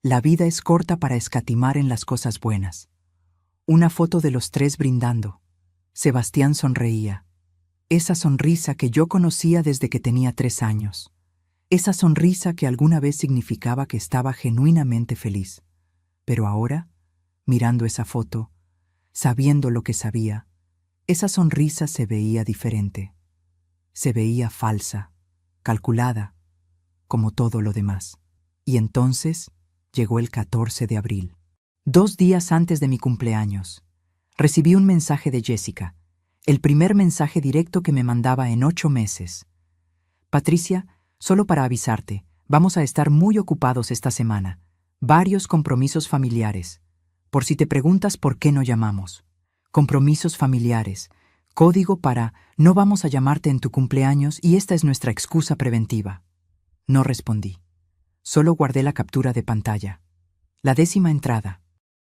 la vida es corta para escatimar en las cosas buenas. Una foto de los 3 brindando. Sebastián sonreía. Esa sonrisa que yo conocía desde que tenía 3 años. Esa sonrisa que alguna vez significaba que estaba genuinamente feliz. Pero ahora, mirando esa foto, sabiendo lo que sabía, esa sonrisa se veía diferente. Se veía falsa, calculada, como todo lo demás. Y entonces llegó el 14 de abril. 2 días antes de mi cumpleaños, recibí un mensaje de Jessica, el primer mensaje directo que me mandaba en 8 meses. Patricia, solo para avisarte, vamos a estar muy ocupados esta semana. Varios compromisos familiares. Por si te preguntas por qué no llamamos. Compromisos familiares. Código para no vamos a llamarte en tu cumpleaños y esta es nuestra excusa preventiva. No respondí. Solo guardé la captura de pantalla. La 10ª entrada.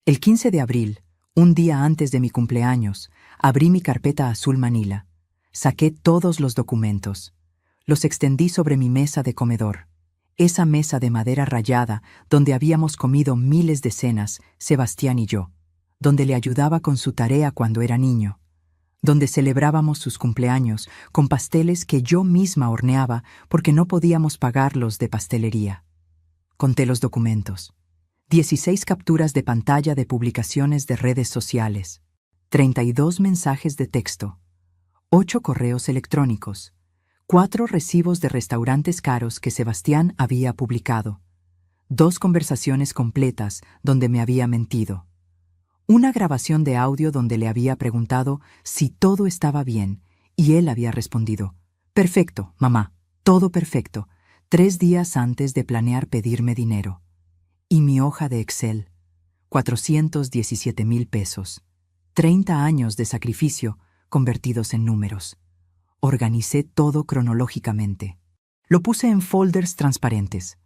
El 15 de abril, un día antes de mi cumpleaños, abrí mi carpeta azul manila. Saqué todos los documentos. Los extendí sobre mi mesa de comedor. Esa mesa de madera rayada donde habíamos comido miles de cenas, Sebastián y yo. Donde le ayudaba con su tarea cuando era niño. Donde celebrábamos sus cumpleaños con pasteles que yo misma horneaba porque no podíamos pagarlos de pastelería. Conté los documentos. 16 capturas de pantalla de publicaciones de redes sociales. 32 mensajes de texto. 8 correos electrónicos. 4 recibos de restaurantes caros que Sebastián había publicado. 2 conversaciones completas donde me había mentido. Una grabación de audio donde le había preguntado si todo estaba bien y él había respondido, perfecto, mamá, todo perfecto, 3 días antes de planear pedirme dinero. Y mi hoja de Excel, 417,000 pesos. 30 años de sacrificio convertidos en números. Organicé todo cronológicamente. Lo puse en folders transparentes.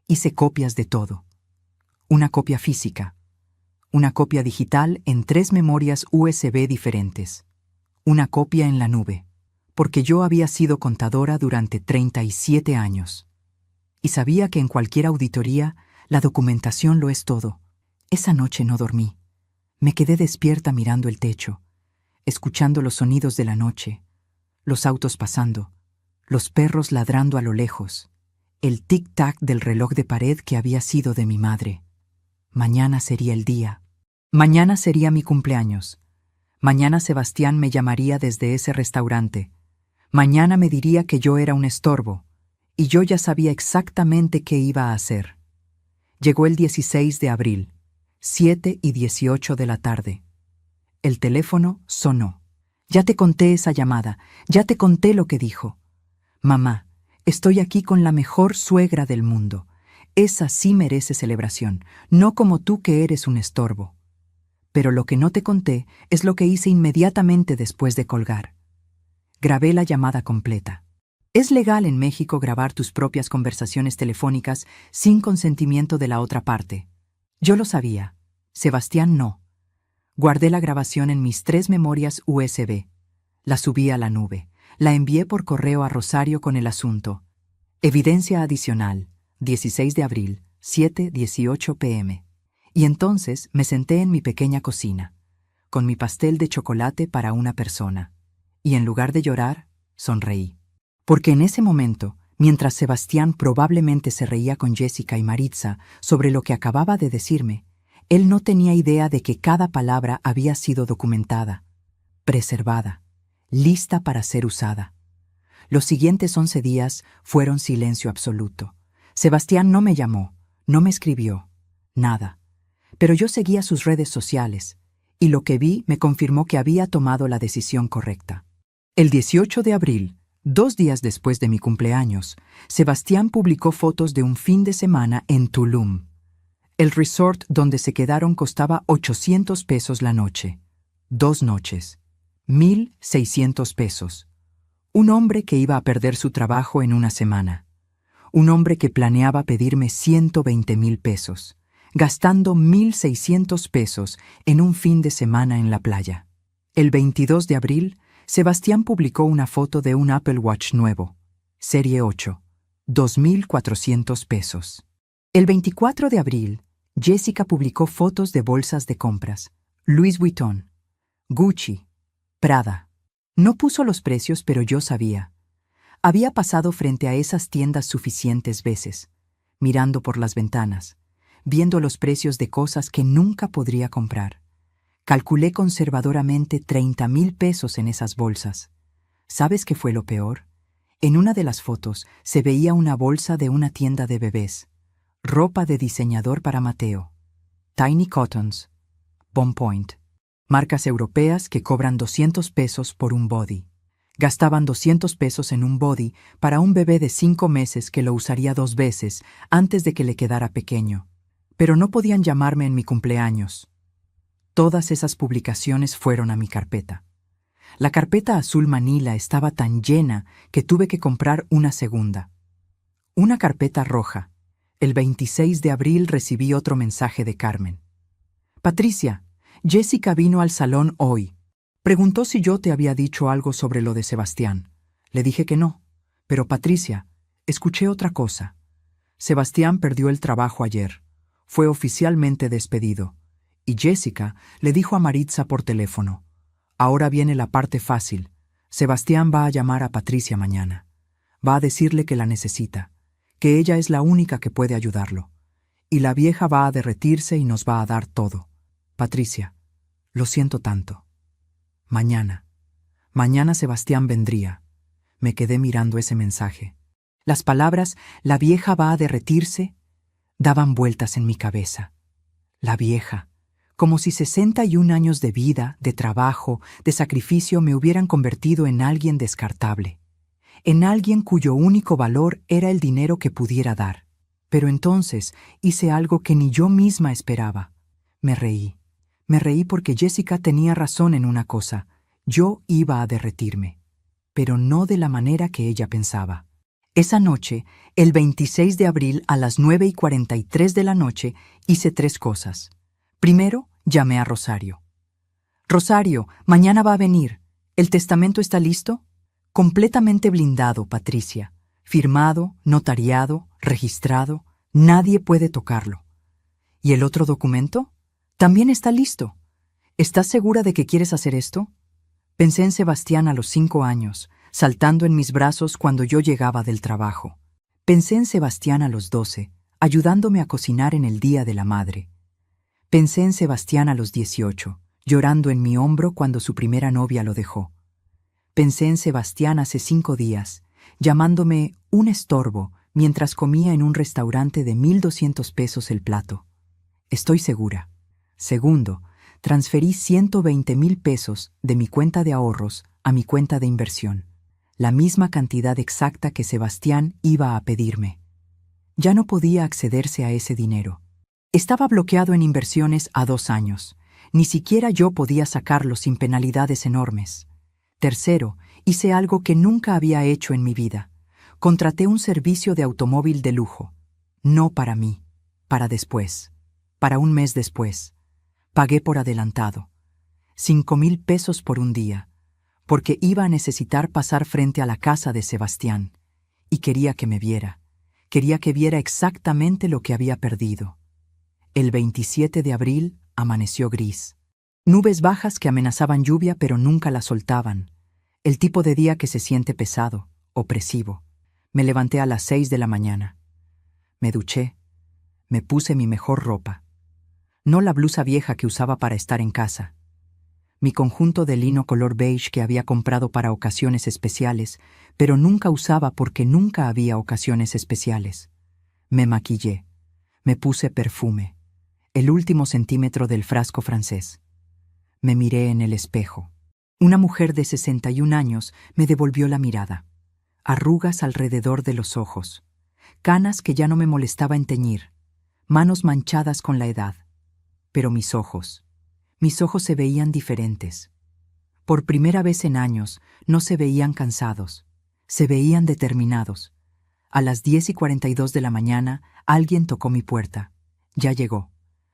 Hice copias de todo. Una copia física. Una copia digital en 3 memorias USB diferentes. Una copia en la nube. Porque yo había sido contadora durante 37 años. Y sabía que en cualquier auditoría, la documentación lo es todo. Esa noche no dormí. Me quedé despierta mirando el techo, escuchando los sonidos de la noche, los autos pasando, los perros ladrando a lo lejos, el tic-tac del reloj de pared que había sido de mi madre. Mañana sería el día. Mañana sería mi cumpleaños. Mañana Sebastián me llamaría desde ese restaurante. Mañana me diría que yo era un estorbo, y yo ya sabía exactamente qué iba a hacer. Llegó el 16 de abril, 7:18 de la tarde. El teléfono sonó. Ya te conté esa llamada, ya te conté lo que dijo. Mamá, estoy aquí con la mejor suegra del mundo. Esa sí merece celebración, no como tú que eres un estorbo. Pero lo que no te conté es lo que hice inmediatamente después de colgar. Grabé la llamada completa. Es legal en México grabar tus propias conversaciones telefónicas sin consentimiento de la otra parte. Yo lo sabía. Sebastián no. Guardé la grabación en mis 3 memorias USB. La subí a la nube. La envié por correo a Rosario con el asunto. Evidencia adicional, 16 de abril, 7:18 p.m. Y entonces me senté en mi pequeña cocina, con mi pastel de chocolate para una persona. Y en lugar de llorar, sonreí. Porque en ese momento, mientras Sebastián probablemente se reía con Jessica y Maritza sobre lo que acababa de decirme, él no tenía idea de que cada palabra había sido documentada, preservada, lista para ser usada. Los siguientes 11 días fueron silencio absoluto. Sebastián no me llamó, no me escribió, nada. Pero yo seguía sus redes sociales, y lo que vi me confirmó que había tomado la decisión correcta. El 18 de abril, 2 días después de mi cumpleaños, Sebastián publicó fotos de un fin de semana en Tulum. El resort donde se quedaron costaba 800 pesos la noche. 2 noches. 1,600 pesos. Un hombre que iba a perder su trabajo en una semana. Un hombre que planeaba pedirme 120,000 pesos, gastando 1,600 pesos en un fin de semana en la playa. El 22 de abril, Sebastián publicó una foto de un Apple Watch nuevo, Serie 8, 2,400 pesos. El 24 de abril, Jessica publicó fotos de bolsas de compras, Louis Vuitton, Gucci, Prada. No puso los precios, pero yo sabía. Había pasado frente a esas tiendas suficientes veces, mirando por las ventanas, viendo los precios de cosas que nunca podría comprar. Calculé conservadoramente 30,000 pesos en esas bolsas. ¿Sabes qué fue lo peor? En una de las fotos se veía una bolsa de una tienda de bebés, ropa de diseñador para Mateo, Tiny Cottons, Bon Point, marcas europeas que cobran 200 pesos por un body. Gastaban 200 pesos en un body para un bebé de 5 meses que lo usaría 2 veces antes de que le quedara pequeño. Pero no podían llamarme en mi cumpleaños. Todas esas publicaciones fueron a mi carpeta. La carpeta azul manila estaba tan llena que tuve que comprar una segunda. Una carpeta roja. El 26 de abril recibí otro mensaje de Carmen. Patricia, Jessica vino al salón hoy. Preguntó si yo te había dicho algo sobre lo de Sebastián. Le dije que no. Pero Patricia, escuché otra cosa. Sebastián perdió el trabajo ayer. Fue oficialmente despedido. Y Jessica le dijo a Maritza por teléfono. Ahora viene la parte fácil. Sebastián va a llamar a Patricia mañana. Va a decirle que la necesita, que ella es la única que puede ayudarlo. Y la vieja va a derretirse y nos va a dar todo. Patricia, lo siento tanto. Mañana Sebastián vendría. Me quedé mirando ese mensaje. Las palabras «la vieja va a derretirse» daban vueltas en mi cabeza. La vieja, como si 61 años de vida, de trabajo, de sacrificio me hubieran convertido en alguien descartable, en alguien cuyo único valor era el dinero que pudiera dar. Pero entonces hice algo que ni yo misma esperaba. Me reí. Me reí porque Jessica tenía razón en una cosa. Yo iba a derretirme, pero no de la manera que ella pensaba. Esa noche, el 26 de abril a las 9:43 de la noche, hice 3 cosas. Primero, llamé a Rosario. Rosario, mañana va a venir. ¿El testamento está listo? Completamente blindado, Patricia. Firmado, notariado, registrado. Nadie puede tocarlo. ¿Y el otro documento? También está listo. ¿Estás segura de que quieres hacer esto? Pensé en Sebastián a los 5 años, saltando en mis brazos cuando yo llegaba del trabajo. Pensé en Sebastián a los 12, ayudándome a cocinar en el Día de la Madre. Pensé en Sebastián a los 18, llorando en mi hombro cuando su primera novia lo dejó. Pensé en Sebastián hace 5 días, llamándome un estorbo mientras comía en un restaurante de 1,200 pesos el plato. Estoy segura. Segundo, transferí 120,000 pesos de mi cuenta de ahorros a mi cuenta de inversión, la misma cantidad exacta que Sebastián iba a pedirme. Ya no podía accederse a ese dinero. Estaba bloqueado en inversiones a 2 años. Ni siquiera yo podía sacarlo sin penalidades enormes. Tercero, hice algo que nunca había hecho en mi vida. Contraté un servicio de automóvil de lujo. No para mí, para después, para un mes después. Pagué por adelantado. 5,000 pesos por un día, porque iba a necesitar pasar frente a la casa de Sebastián, y quería que me viera. Quería que viera exactamente lo que había perdido. El 27 de abril amaneció gris. Nubes bajas que amenazaban lluvia pero nunca la soltaban. El tipo de día que se siente pesado, opresivo. Me levanté a las 6 de la mañana. Me duché. Me puse mi mejor ropa. No la blusa vieja que usaba para estar en casa. Mi conjunto de lino color beige que había comprado para ocasiones especiales, pero nunca usaba porque nunca había ocasiones especiales. Me maquillé. Me puse perfume. El último centímetro del frasco francés. Me miré en el espejo. Una mujer de 61 años me devolvió la mirada. Arrugas alrededor de los ojos. Canas que ya no me molestaba en teñir. Manos manchadas con la edad. Pero mis ojos se veían diferentes. Por primera vez en años, no se veían cansados. Se veían determinados. A las 10:42 de la mañana, alguien tocó mi puerta. Ya llegó.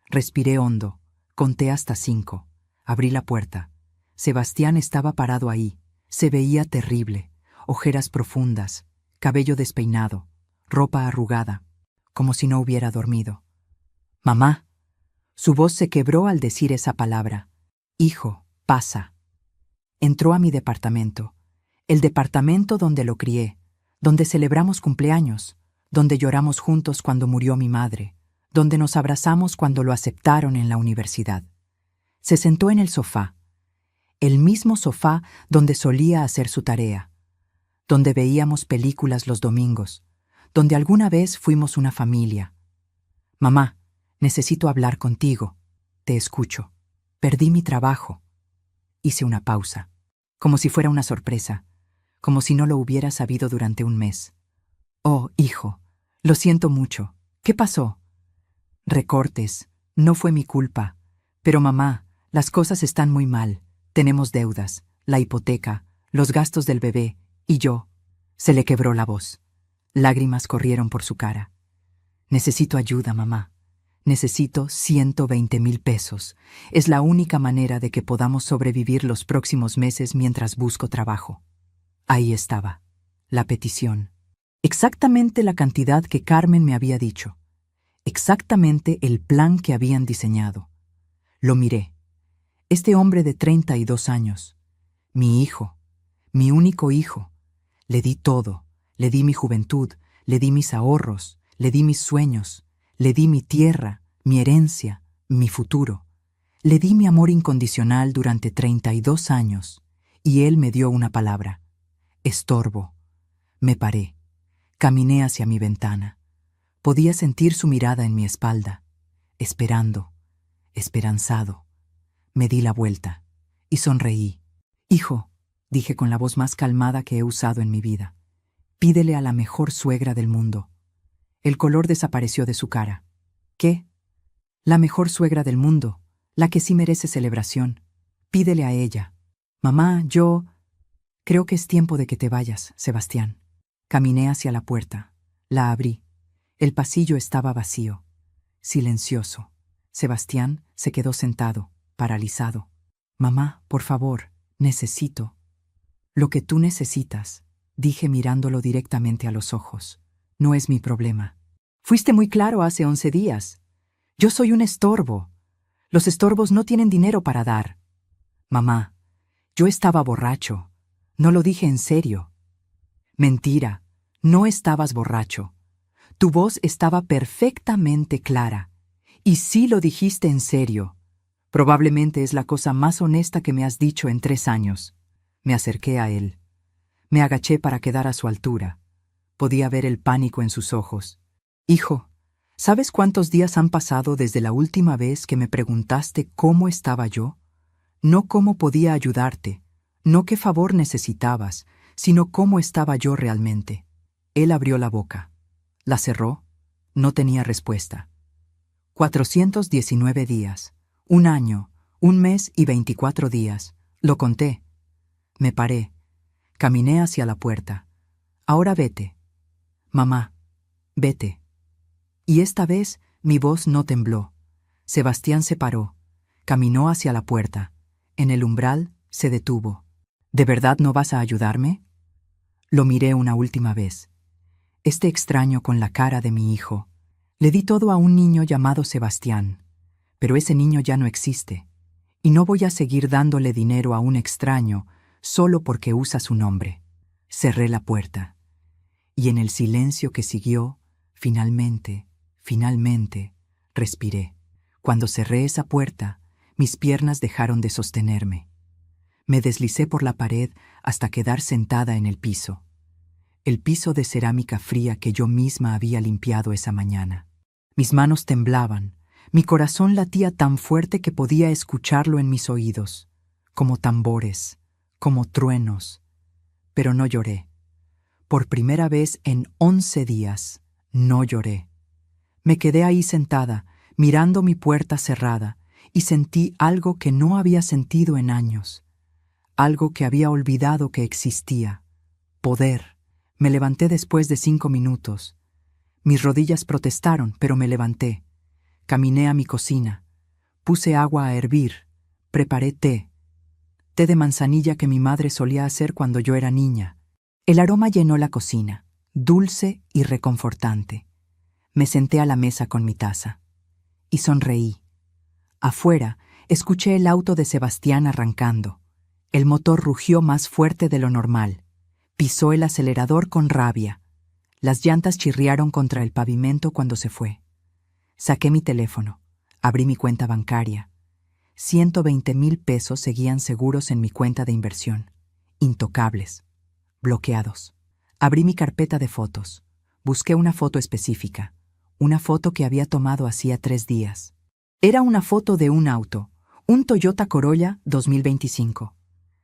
Respiré hondo. Conté hasta 5. Abrí la puerta. Sebastián estaba parado ahí. Se veía terrible. Ojeras profundas, cabello despeinado, ropa arrugada, como si no hubiera dormido. «Mamá». Su voz se quebró al decir esa palabra. «Hijo, pasa». Entró a mi departamento. El departamento donde lo crié, donde celebramos cumpleaños, donde lloramos juntos cuando murió mi madre, donde nos abrazamos cuando lo aceptaron en la universidad. Se sentó en el sofá, el mismo sofá donde solía hacer su tarea, donde veíamos películas los domingos, donde alguna vez fuimos una familia. «Mamá, necesito hablar contigo. Te escucho. Perdí mi trabajo». Hice una pausa, como si fuera una sorpresa, como si no lo hubiera sabido durante un mes. «Oh, hijo, lo siento mucho. ¿Qué pasó?» «Recortes. No fue mi culpa. Pero mamá, las cosas están muy mal. Tenemos deudas, la hipoteca, los gastos del bebé, y yo». Se le quebró la voz. Lágrimas corrieron por su cara. «Necesito ayuda, mamá. Necesito 120,000 pesos. Es la única manera de que podamos sobrevivir los próximos meses mientras busco trabajo». Ahí estaba, la petición. Exactamente la cantidad que Carmen me había dicho. Exactamente el plan que habían diseñado. Lo miré. Este hombre de 32 años. Mi hijo. Mi único hijo. Le di todo. Le di mi juventud. Le di mis ahorros. Le di mis sueños. Le di mi tierra, mi herencia, mi futuro. Le di mi amor incondicional durante 32 años. Y él me dio una palabra. Estorbo. Me paré. Caminé hacia mi ventana. Podía sentir su mirada en mi espalda. Esperando. Esperanzado. Me di la vuelta. Y sonreí. «Hijo», dije con la voz más calmada que he usado en mi vida, «pídele a la mejor suegra del mundo». El color desapareció de su cara. «¿Qué?» «La mejor suegra del mundo, la que sí merece celebración. Pídele a ella». «Mamá, yo...» «Creo que es tiempo de que te vayas, Sebastián». Caminé hacia la puerta. La abrí. El pasillo estaba vacío. Silencioso. Sebastián se quedó sentado, paralizado. «Mamá, por favor, necesito». «Lo que tú necesitas», dije mirándolo directamente a los ojos, «no es mi problema. Fuiste muy claro hace 11 días. Yo soy un estorbo. Los estorbos no tienen dinero para dar». «Mamá, yo estaba borracho. No lo dije en serio». «Mentira, no estabas borracho. Tu voz estaba perfectamente clara. Y sí lo dijiste en serio. Probablemente es la cosa más honesta que me has dicho en 3 años». Me acerqué a él. Me agaché para quedar a su altura. Podía ver el pánico en sus ojos. «Hijo, ¿sabes cuántos días han pasado desde la última vez que me preguntaste cómo estaba yo? No cómo podía ayudarte, no qué favor necesitabas, sino cómo estaba yo realmente». Él abrió la boca. La cerró. No tenía respuesta. 419 días, un año, 1 mes y 24 días. Lo conté. Me paré. Caminé hacia la puerta. Ahora vete. Mamá, vete. Y esta vez mi voz no tembló. Sebastián se paró. Caminó hacia la puerta. En el umbral se detuvo. ¿De verdad no vas a ayudarme? Lo miré una última vez. Este extraño con la cara de mi hijo. Le di todo a un niño llamado Sebastián. Pero ese niño ya no existe. Y no voy a seguir dándole dinero a un extraño solo porque usa su nombre. Cerré la puerta. Y en el silencio que siguió, finalmente, respiré. Cuando cerré esa puerta, mis piernas dejaron de sostenerme. Me deslicé por la pared hasta quedar sentada en el piso. El piso de cerámica fría que yo misma había limpiado esa mañana. Mis manos temblaban, mi corazón latía tan fuerte que podía escucharlo en mis oídos, como tambores, como truenos. Pero no lloré. Por primera vez en 11 días, no lloré. Me quedé ahí sentada, mirando mi puerta cerrada, y sentí algo que no había sentido en años. Algo que había olvidado que existía. Poder. Me levanté después de 5 minutos. Mis rodillas protestaron, pero me levanté. Caminé a mi cocina. Puse agua a hervir. Preparé té. Té de manzanilla que mi madre solía hacer cuando yo era niña. El aroma llenó la cocina, dulce y reconfortante. Me senté a la mesa con mi taza. Y sonreí. Afuera, escuché el auto de Sebastián arrancando. El motor rugió más fuerte de lo normal. Pisó el acelerador con rabia. Las llantas chirriaron contra el pavimento cuando se fue. Saqué mi teléfono. Abrí mi cuenta bancaria. 120,000 pesos seguían seguros en mi cuenta de inversión. Intocables. Bloqueados. Abrí mi carpeta de fotos. Busqué una foto específica. Una foto que había tomado hacía 3 días. Era una foto de un auto. Un Toyota Corolla 2025.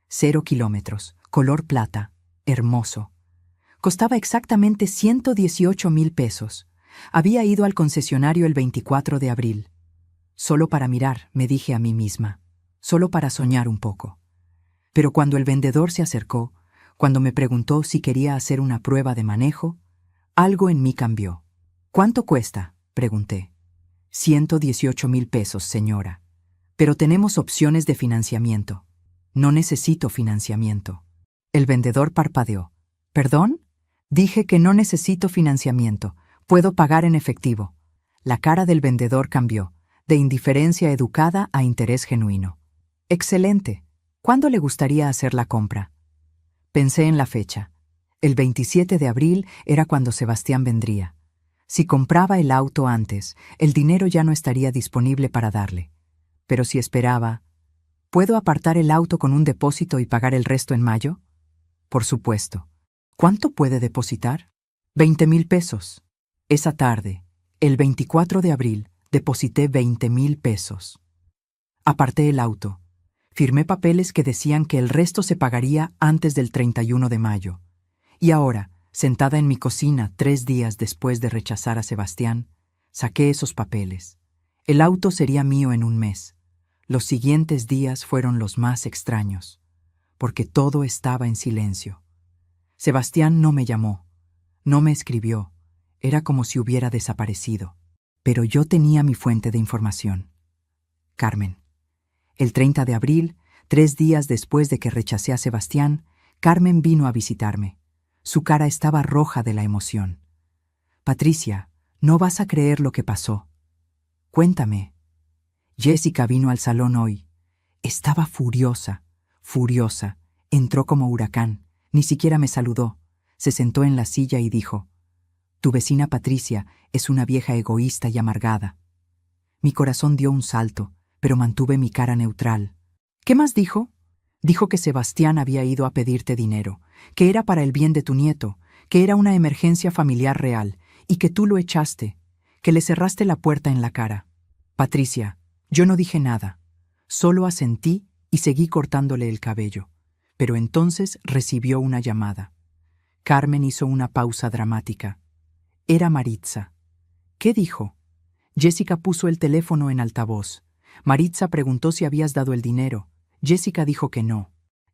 0 kilómetros. Color plata. Hermoso. Costaba exactamente 118,000 pesos. Había ido al concesionario el 24 de abril. Solo para mirar, me dije a mí misma. Solo para soñar un poco. Pero cuando el vendedor se acercó, cuando me preguntó si quería hacer una prueba de manejo, algo en mí cambió. ¿Cuánto cuesta?, pregunté. 118,000 pesos, señora. Pero tenemos opciones de financiamiento. No necesito financiamiento. El vendedor parpadeó. ¿Perdón? Dije que no necesito financiamiento. Puedo pagar en efectivo. La cara del vendedor cambió, de indiferencia educada a interés genuino. Excelente. ¿Cuándo le gustaría hacer la compra? Pensé en la fecha. El 27 de abril era cuando Sebastián vendría. Si compraba el auto antes, el dinero ya no estaría disponible para darle. Pero si esperaba, ¿puedo apartar el auto con un depósito y pagar el resto en mayo? Por supuesto. ¿Cuánto puede depositar? 20,000 pesos. Esa tarde, el 24 de abril, deposité 20,000 pesos. Aparté el auto. Firmé papeles que decían que el resto se pagaría antes del 31 de mayo. Y ahora, sentada en mi cocina 3 días después de rechazar a Sebastián, saqué esos papeles. El auto sería mío en 1 mes. Los siguientes días fueron los más extraños, porque todo estaba en silencio. Sebastián no me llamó, no me escribió, era como si hubiera desaparecido. Pero yo tenía mi fuente de información. Carmen. El 30 de abril, 3 días después de que rechacé a Sebastián, Carmen vino a visitarme. Su cara estaba roja de la emoción. Patricia, no vas a creer lo que pasó. Cuéntame. Jessica vino al salón hoy. Estaba furiosa. Entró como huracán. Ni siquiera me saludó. Se sentó en la silla y dijo: «Tu vecina Patricia es una vieja egoísta y amargada». Mi corazón dio un salto, pero mantuve mi cara neutral. ¿Qué más dijo? Dijo que Sebastián había ido a pedirte dinero, que era para el bien de tu nieto, que era una emergencia familiar real, y que tú lo echaste, que le cerraste la puerta en la cara. Patricia, yo no dije nada. Solo asentí y seguí cortándole el cabello. Pero entonces recibió una llamada. Carmen hizo una pausa dramática. Era Maritza. ¿Qué dijo? Jessica puso el teléfono en altavoz. Maritza preguntó si habías dado el dinero. Jessica dijo que no.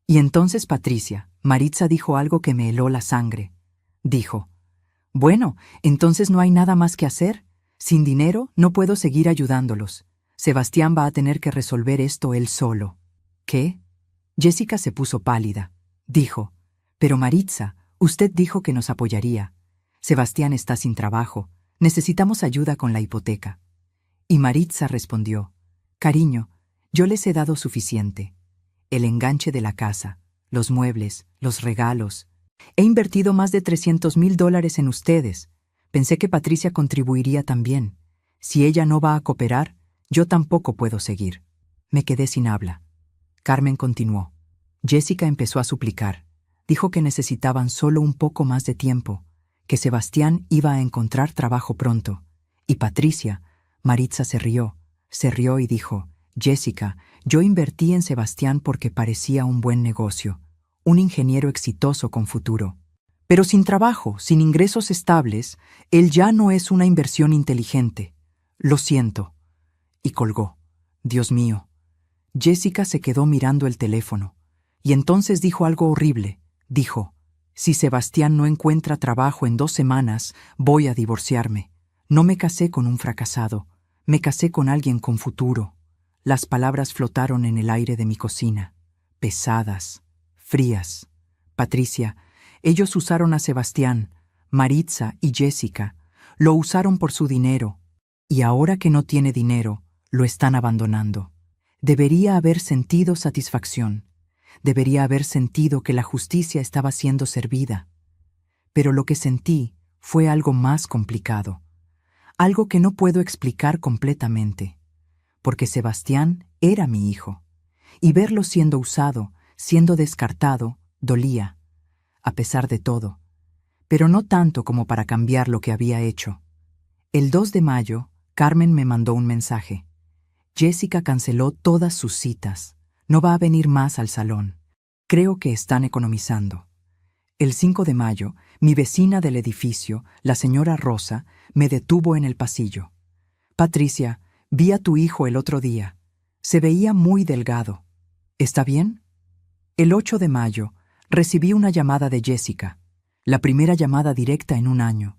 Y entonces Patricia, Maritza dijo algo que me heló la sangre. Dijo: bueno, entonces no hay nada más que hacer. Sin dinero no puedo seguir ayudándolos. Sebastián va a tener que resolver esto él solo. ¿Qué? Jessica se puso pálida. Dijo: pero Maritza, usted dijo que nos apoyaría. Sebastián está sin trabajo. Necesitamos ayuda con la hipoteca. Y Maritza respondió: cariño, yo les he dado suficiente. El enganche de la casa, los muebles, los regalos. He invertido más de $300,000 en ustedes. Pensé que Patricia contribuiría también. Si ella no va a cooperar, yo tampoco puedo seguir. Me quedé sin habla. Carmen continuó. Jessica empezó a suplicar. Dijo que necesitaban solo un poco más de tiempo, que Sebastián iba a encontrar trabajo pronto. Y Patricia, Maritza se rió y dijo: Jessica, yo invertí en Sebastián porque parecía un buen negocio, un ingeniero exitoso con futuro. Pero sin trabajo, sin ingresos estables, él ya no es una inversión inteligente. Lo siento. Y colgó. Dios mío. Jessica se quedó mirando el teléfono. Y entonces dijo algo horrible. Dijo: si Sebastián no encuentra trabajo en 2 semanas, voy a divorciarme. No me casé con un fracasado. Me casé con alguien con futuro. Las palabras flotaron en el aire de mi cocina. Pesadas. Frías. Patricia, ellos usaron a Sebastián, Maritza y Jessica. Lo usaron por su dinero. Y ahora que no tiene dinero, lo están abandonando. Debería haber sentido satisfacción. Debería haber sentido que la justicia estaba siendo servida. Pero lo que sentí fue algo más complicado. Algo que no puedo explicar completamente. Porque Sebastián era mi hijo. Y verlo siendo usado, siendo descartado, dolía. A pesar de todo. Pero no tanto como para cambiar lo que había hecho. El 2 de mayo, Carmen me mandó un mensaje. Jessica canceló todas sus citas. No va a venir más al salón. Creo que están economizando. El 5 de mayo, mi vecina del edificio, la señora Rosa, me detuvo en el pasillo. Patricia, vi a tu hijo el otro día. Se veía muy delgado. ¿Está bien? El 8 de mayo, recibí una llamada de Jessica. La primera llamada directa en un año.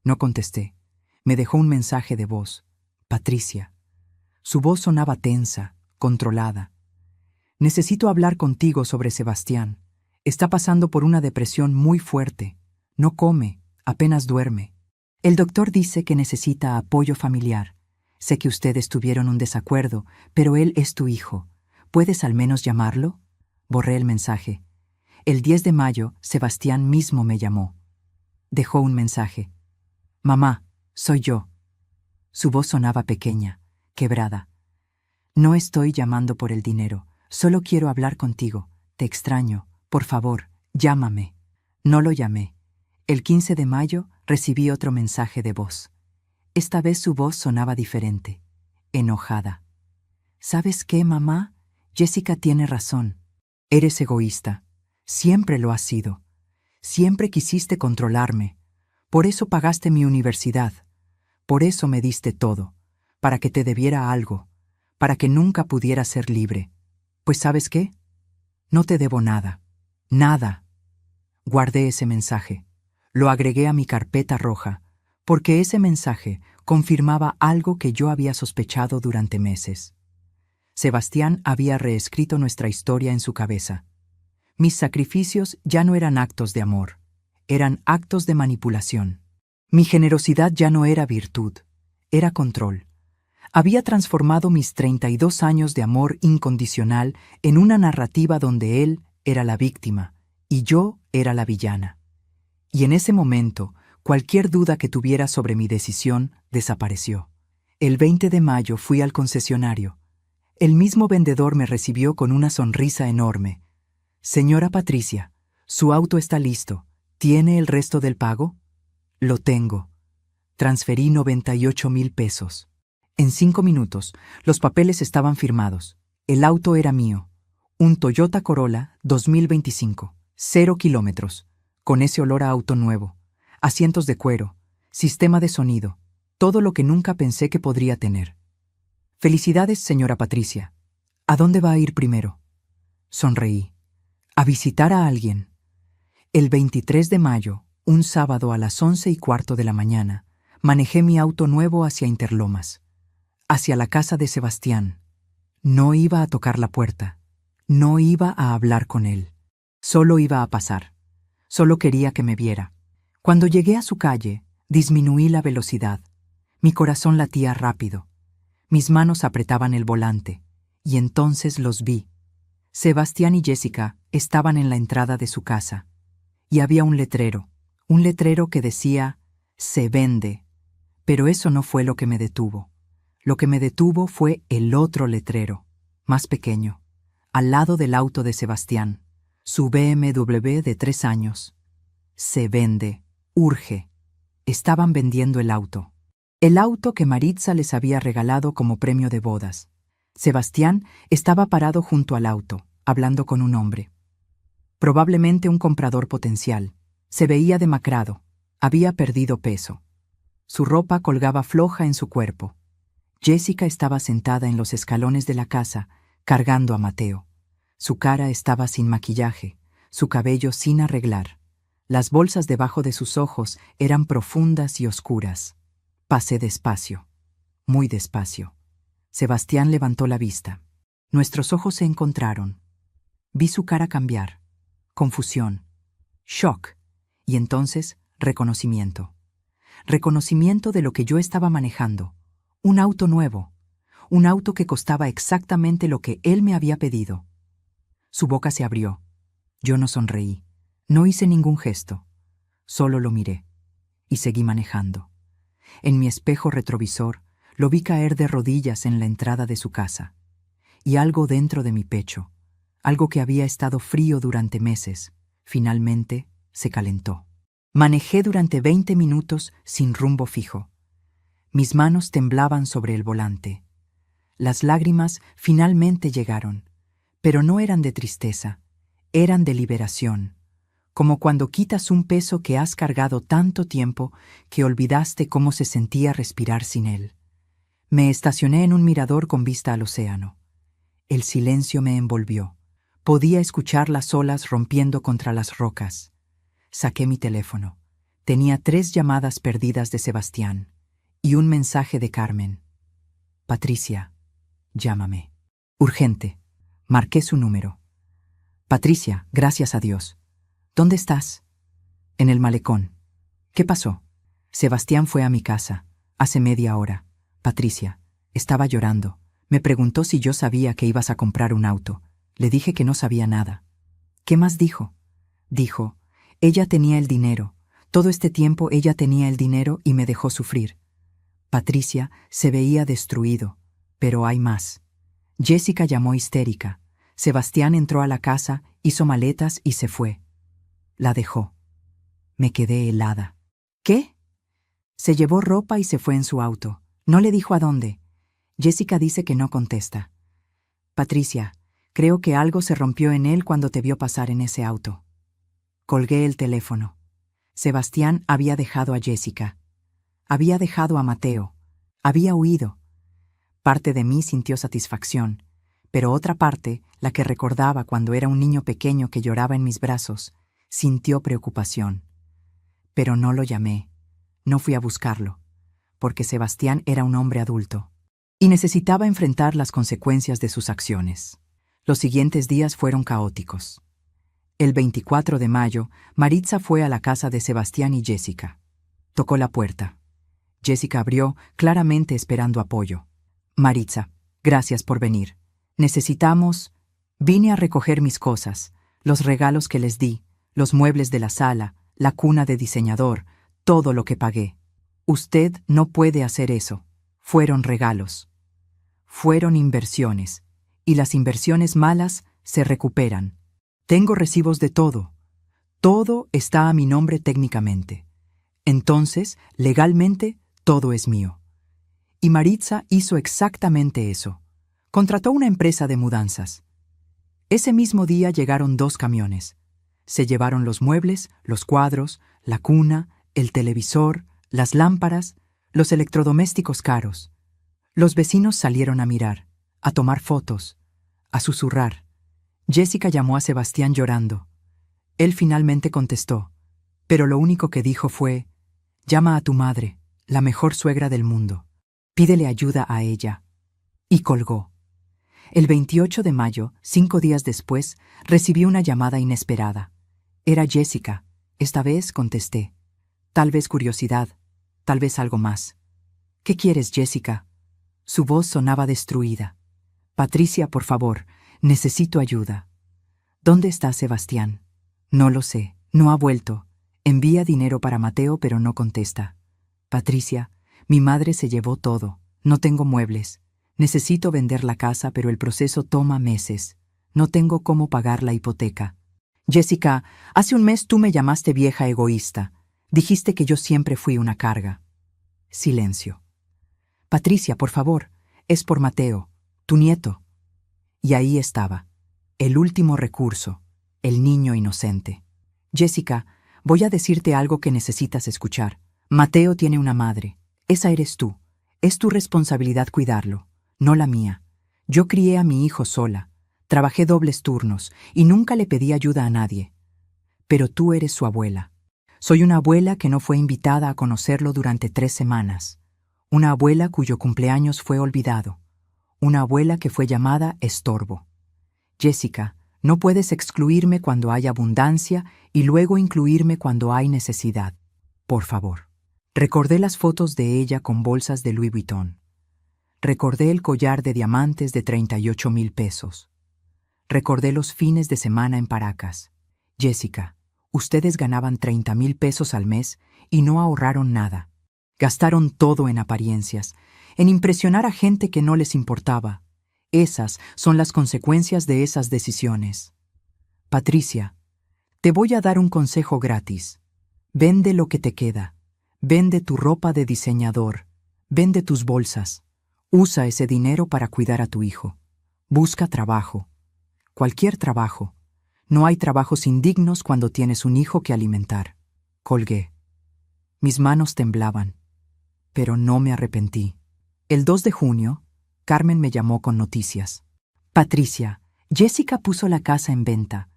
No contesté. Me dejó un mensaje de voz. Patricia. Su voz sonaba tensa, controlada. Necesito hablar contigo sobre Sebastián. Está pasando por una depresión muy fuerte. No come, apenas duerme. El doctor dice que necesita apoyo familiar. Sé que ustedes tuvieron un desacuerdo, pero él es tu hijo. ¿Puedes al menos llamarlo? Borré el mensaje. El 10 de mayo, Sebastián mismo me llamó. Dejó un mensaje. Mamá, soy yo. Su voz sonaba pequeña, quebrada. No estoy llamando por el dinero. Solo quiero hablar contigo. Te extraño. Por favor, llámame. No lo llamé. El 15 de mayo recibí otro mensaje de voz. Esta vez su voz sonaba diferente, enojada. ¿Sabes qué, mamá? Jessica tiene razón. Eres egoísta. Siempre lo has sido. Siempre quisiste controlarme. Por eso pagaste mi universidad. Por eso me diste todo. Para que te debiera algo. Para que nunca pudiera ser libre. Pues ¿sabes qué? No te debo nada. Nada. Guardé ese mensaje. Lo agregué a mi carpeta roja, porque ese mensaje confirmaba algo que yo había sospechado durante meses. Sebastián había reescrito nuestra historia en su cabeza. Mis sacrificios ya no eran actos de amor, eran actos de manipulación. Mi generosidad ya no era virtud, era control. Había transformado mis 32 años de amor incondicional en una narrativa donde él era la víctima y yo era la villana. Y en ese momento, cualquier duda que tuviera sobre mi decisión desapareció. El 20 de mayo fui al concesionario. El mismo vendedor me recibió con una sonrisa enorme. Señora Patricia, su auto está listo. ¿Tiene el resto del pago? Lo tengo. Transferí 98,000 pesos. En 5 minutos, los papeles estaban firmados. El auto era mío. Un Toyota Corolla 2025, 0 kilómetros, con ese olor a auto nuevo, asientos de cuero, sistema de sonido, todo lo que nunca pensé que podría tener. Felicidades, señora Patricia. ¿A dónde va a ir primero? Sonreí. A visitar a alguien. El 23 de mayo, un sábado a las 11:15 de la mañana, manejé mi auto nuevo hacia Interlomas, hacia la casa de Sebastián. No iba a tocar la puerta. No iba a hablar con él. Solo iba a pasar. Solo quería que me viera. Cuando llegué a su calle, disminuí la velocidad. Mi corazón latía rápido. Mis manos apretaban el volante, y entonces los vi. Sebastián y Jessica estaban en la entrada de su casa, y había un letrero que decía, «Se vende». Pero eso no fue lo que me detuvo. Lo que me detuvo fue el otro letrero, más pequeño, al lado del auto de Sebastián, su BMW de 3 años. «Se vende, urge». Estaban vendiendo el auto. El auto que Maritza les había regalado como premio de bodas. Sebastián estaba parado junto al auto, hablando con un hombre. Probablemente un comprador potencial. Se veía demacrado. Había perdido peso. Su ropa colgaba floja en su cuerpo. Jessica estaba sentada en los escalones de la casa, cargando a Mateo. Su cara estaba sin maquillaje, su cabello sin arreglar. Las bolsas debajo de sus ojos eran profundas y oscuras. Pasé despacio, muy despacio. Sebastián levantó la vista. Nuestros ojos se encontraron. Vi su cara cambiar. Confusión, shock, y entonces reconocimiento. Reconocimiento de lo que yo estaba manejando. Un auto nuevo. Un auto que costaba exactamente lo que él me había pedido. Su boca se abrió. Yo no sonreí. No hice ningún gesto. Solo lo miré. Y seguí manejando. En mi espejo retrovisor, lo vi caer de rodillas en la entrada de su casa. Y algo dentro de mi pecho, algo que había estado frío durante meses, finalmente se calentó. Manejé durante 20 minutos sin rumbo fijo. Mis manos temblaban sobre el volante. Las lágrimas finalmente llegaron, pero no eran de tristeza, eran de liberación, como cuando quitas un peso que has cargado tanto tiempo que olvidaste cómo se sentía respirar sin él. Me estacioné en un mirador con vista al océano. El silencio me envolvió. Podía escuchar las olas rompiendo contra las rocas. Saqué mi teléfono. Tenía 3 llamadas perdidas de Sebastián y un mensaje de Carmen. «Patricia, llámame. Urgente». Marqué su número. «Patricia, gracias a Dios. ¿Dónde estás?» «En el malecón». «¿Qué pasó?» «Sebastián fue a mi casa, hace media hora. Patricia, estaba llorando. Me preguntó si yo sabía que ibas a comprar un auto. Le dije que no sabía nada». «¿Qué más dijo?» «Dijo, ella tenía el dinero. Todo este tiempo ella tenía el dinero y me dejó sufrir». Patricia se veía destruido, pero hay más. Jessica llamó histérica. Sebastián entró a la casa, hizo maletas y se fue. La dejó. Me quedé helada. ¿Qué? Se llevó ropa y se fue en su auto. No le dijo a dónde. Jessica dice que no contesta. Patricia, creo que algo se rompió en él cuando te vio pasar en ese auto. Colgué el teléfono. Sebastián había dejado a Jessica. Había dejado a Mateo. Había huido. Parte de mí sintió satisfacción, pero otra parte, la que recordaba cuando era un niño pequeño que lloraba en mis brazos, sintió preocupación. Pero no lo llamé. No fui a buscarlo, porque Sebastián era un hombre adulto y necesitaba enfrentar las consecuencias de sus acciones. Los siguientes días fueron caóticos. El 24 de mayo, Maritza fue a la casa de Sebastián y Jessica. Tocó la puerta. Jessica abrió, claramente esperando apoyo. «Maritza, gracias por venir. Necesitamos...» «Vine a recoger mis cosas, los regalos que les di, los muebles de la sala, la cuna de diseñador, todo lo que pagué. Usted no puede hacer eso. Fueron regalos. Fueron inversiones. Y las inversiones malas se recuperan. Tengo recibos de todo. Todo está a mi nombre técnicamente. Entonces, legalmente, todo es mío». Y Maritza hizo exactamente eso. Contrató una empresa de mudanzas. Ese mismo día llegaron 2 camiones. Se llevaron los muebles, los cuadros, la cuna, el televisor, las lámparas, los electrodomésticos caros. Los vecinos salieron a mirar, a tomar fotos, a susurrar. Jessica llamó a Sebastián llorando. Él finalmente contestó, pero lo único que dijo fue: «Llama a tu madre, la mejor suegra del mundo. Pídele ayuda a ella». Y colgó. El 28 de mayo, 5 días después, recibí una llamada inesperada. Era Jessica. Esta vez contesté. Tal vez curiosidad, tal vez algo más. «¿Qué quieres, Jessica?» Su voz sonaba destruida. «Patricia, por favor, necesito ayuda». «¿Dónde está Sebastián?» «No lo sé, no ha vuelto. Envía dinero para Mateo, pero no contesta». «Patricia, mi madre se llevó todo. No tengo muebles. Necesito vender la casa, pero el proceso toma meses. No tengo cómo pagar la hipoteca». «Jessica, hace un mes tú me llamaste vieja egoísta. Dijiste que yo siempre fui una carga». Silencio. «Patricia, por favor, es por Mateo, tu nieto». Y ahí estaba, el último recurso, el niño inocente. «Jessica, voy a decirte algo que necesitas escuchar. Mateo tiene una madre. Esa eres tú. Es tu responsabilidad cuidarlo, no la mía. Yo crié a mi hijo sola, trabajé dobles turnos y nunca le pedí ayuda a nadie. Pero tú eres su abuela. Soy una abuela que no fue invitada a conocerlo durante 3 semanas. Una abuela cuyo cumpleaños fue olvidado. Una abuela que fue llamada estorbo. Jessica, no puedes excluirme cuando hay abundancia y luego incluirme cuando hay necesidad. Por favor». Recordé las fotos de ella con bolsas de Louis Vuitton. Recordé el collar de diamantes de 38,000 pesos. Recordé los fines de semana en Paracas. «Jessica, ustedes ganaban 30,000 pesos al mes y no ahorraron nada. Gastaron todo en apariencias, en impresionar a gente que no les importaba. Esas son las consecuencias de esas decisiones. Patricia, te voy a dar un consejo gratis. Vende lo que te queda. Vende tu ropa de diseñador. Vende tus bolsas. Usa ese dinero para cuidar a tu hijo. Busca trabajo. Cualquier trabajo. No hay trabajos indignos cuando tienes un hijo que alimentar». Colgué. Mis manos temblaban, pero no me arrepentí. El 2 de junio, Carmen me llamó con noticias. «Patricia, Jessica puso la casa en venta.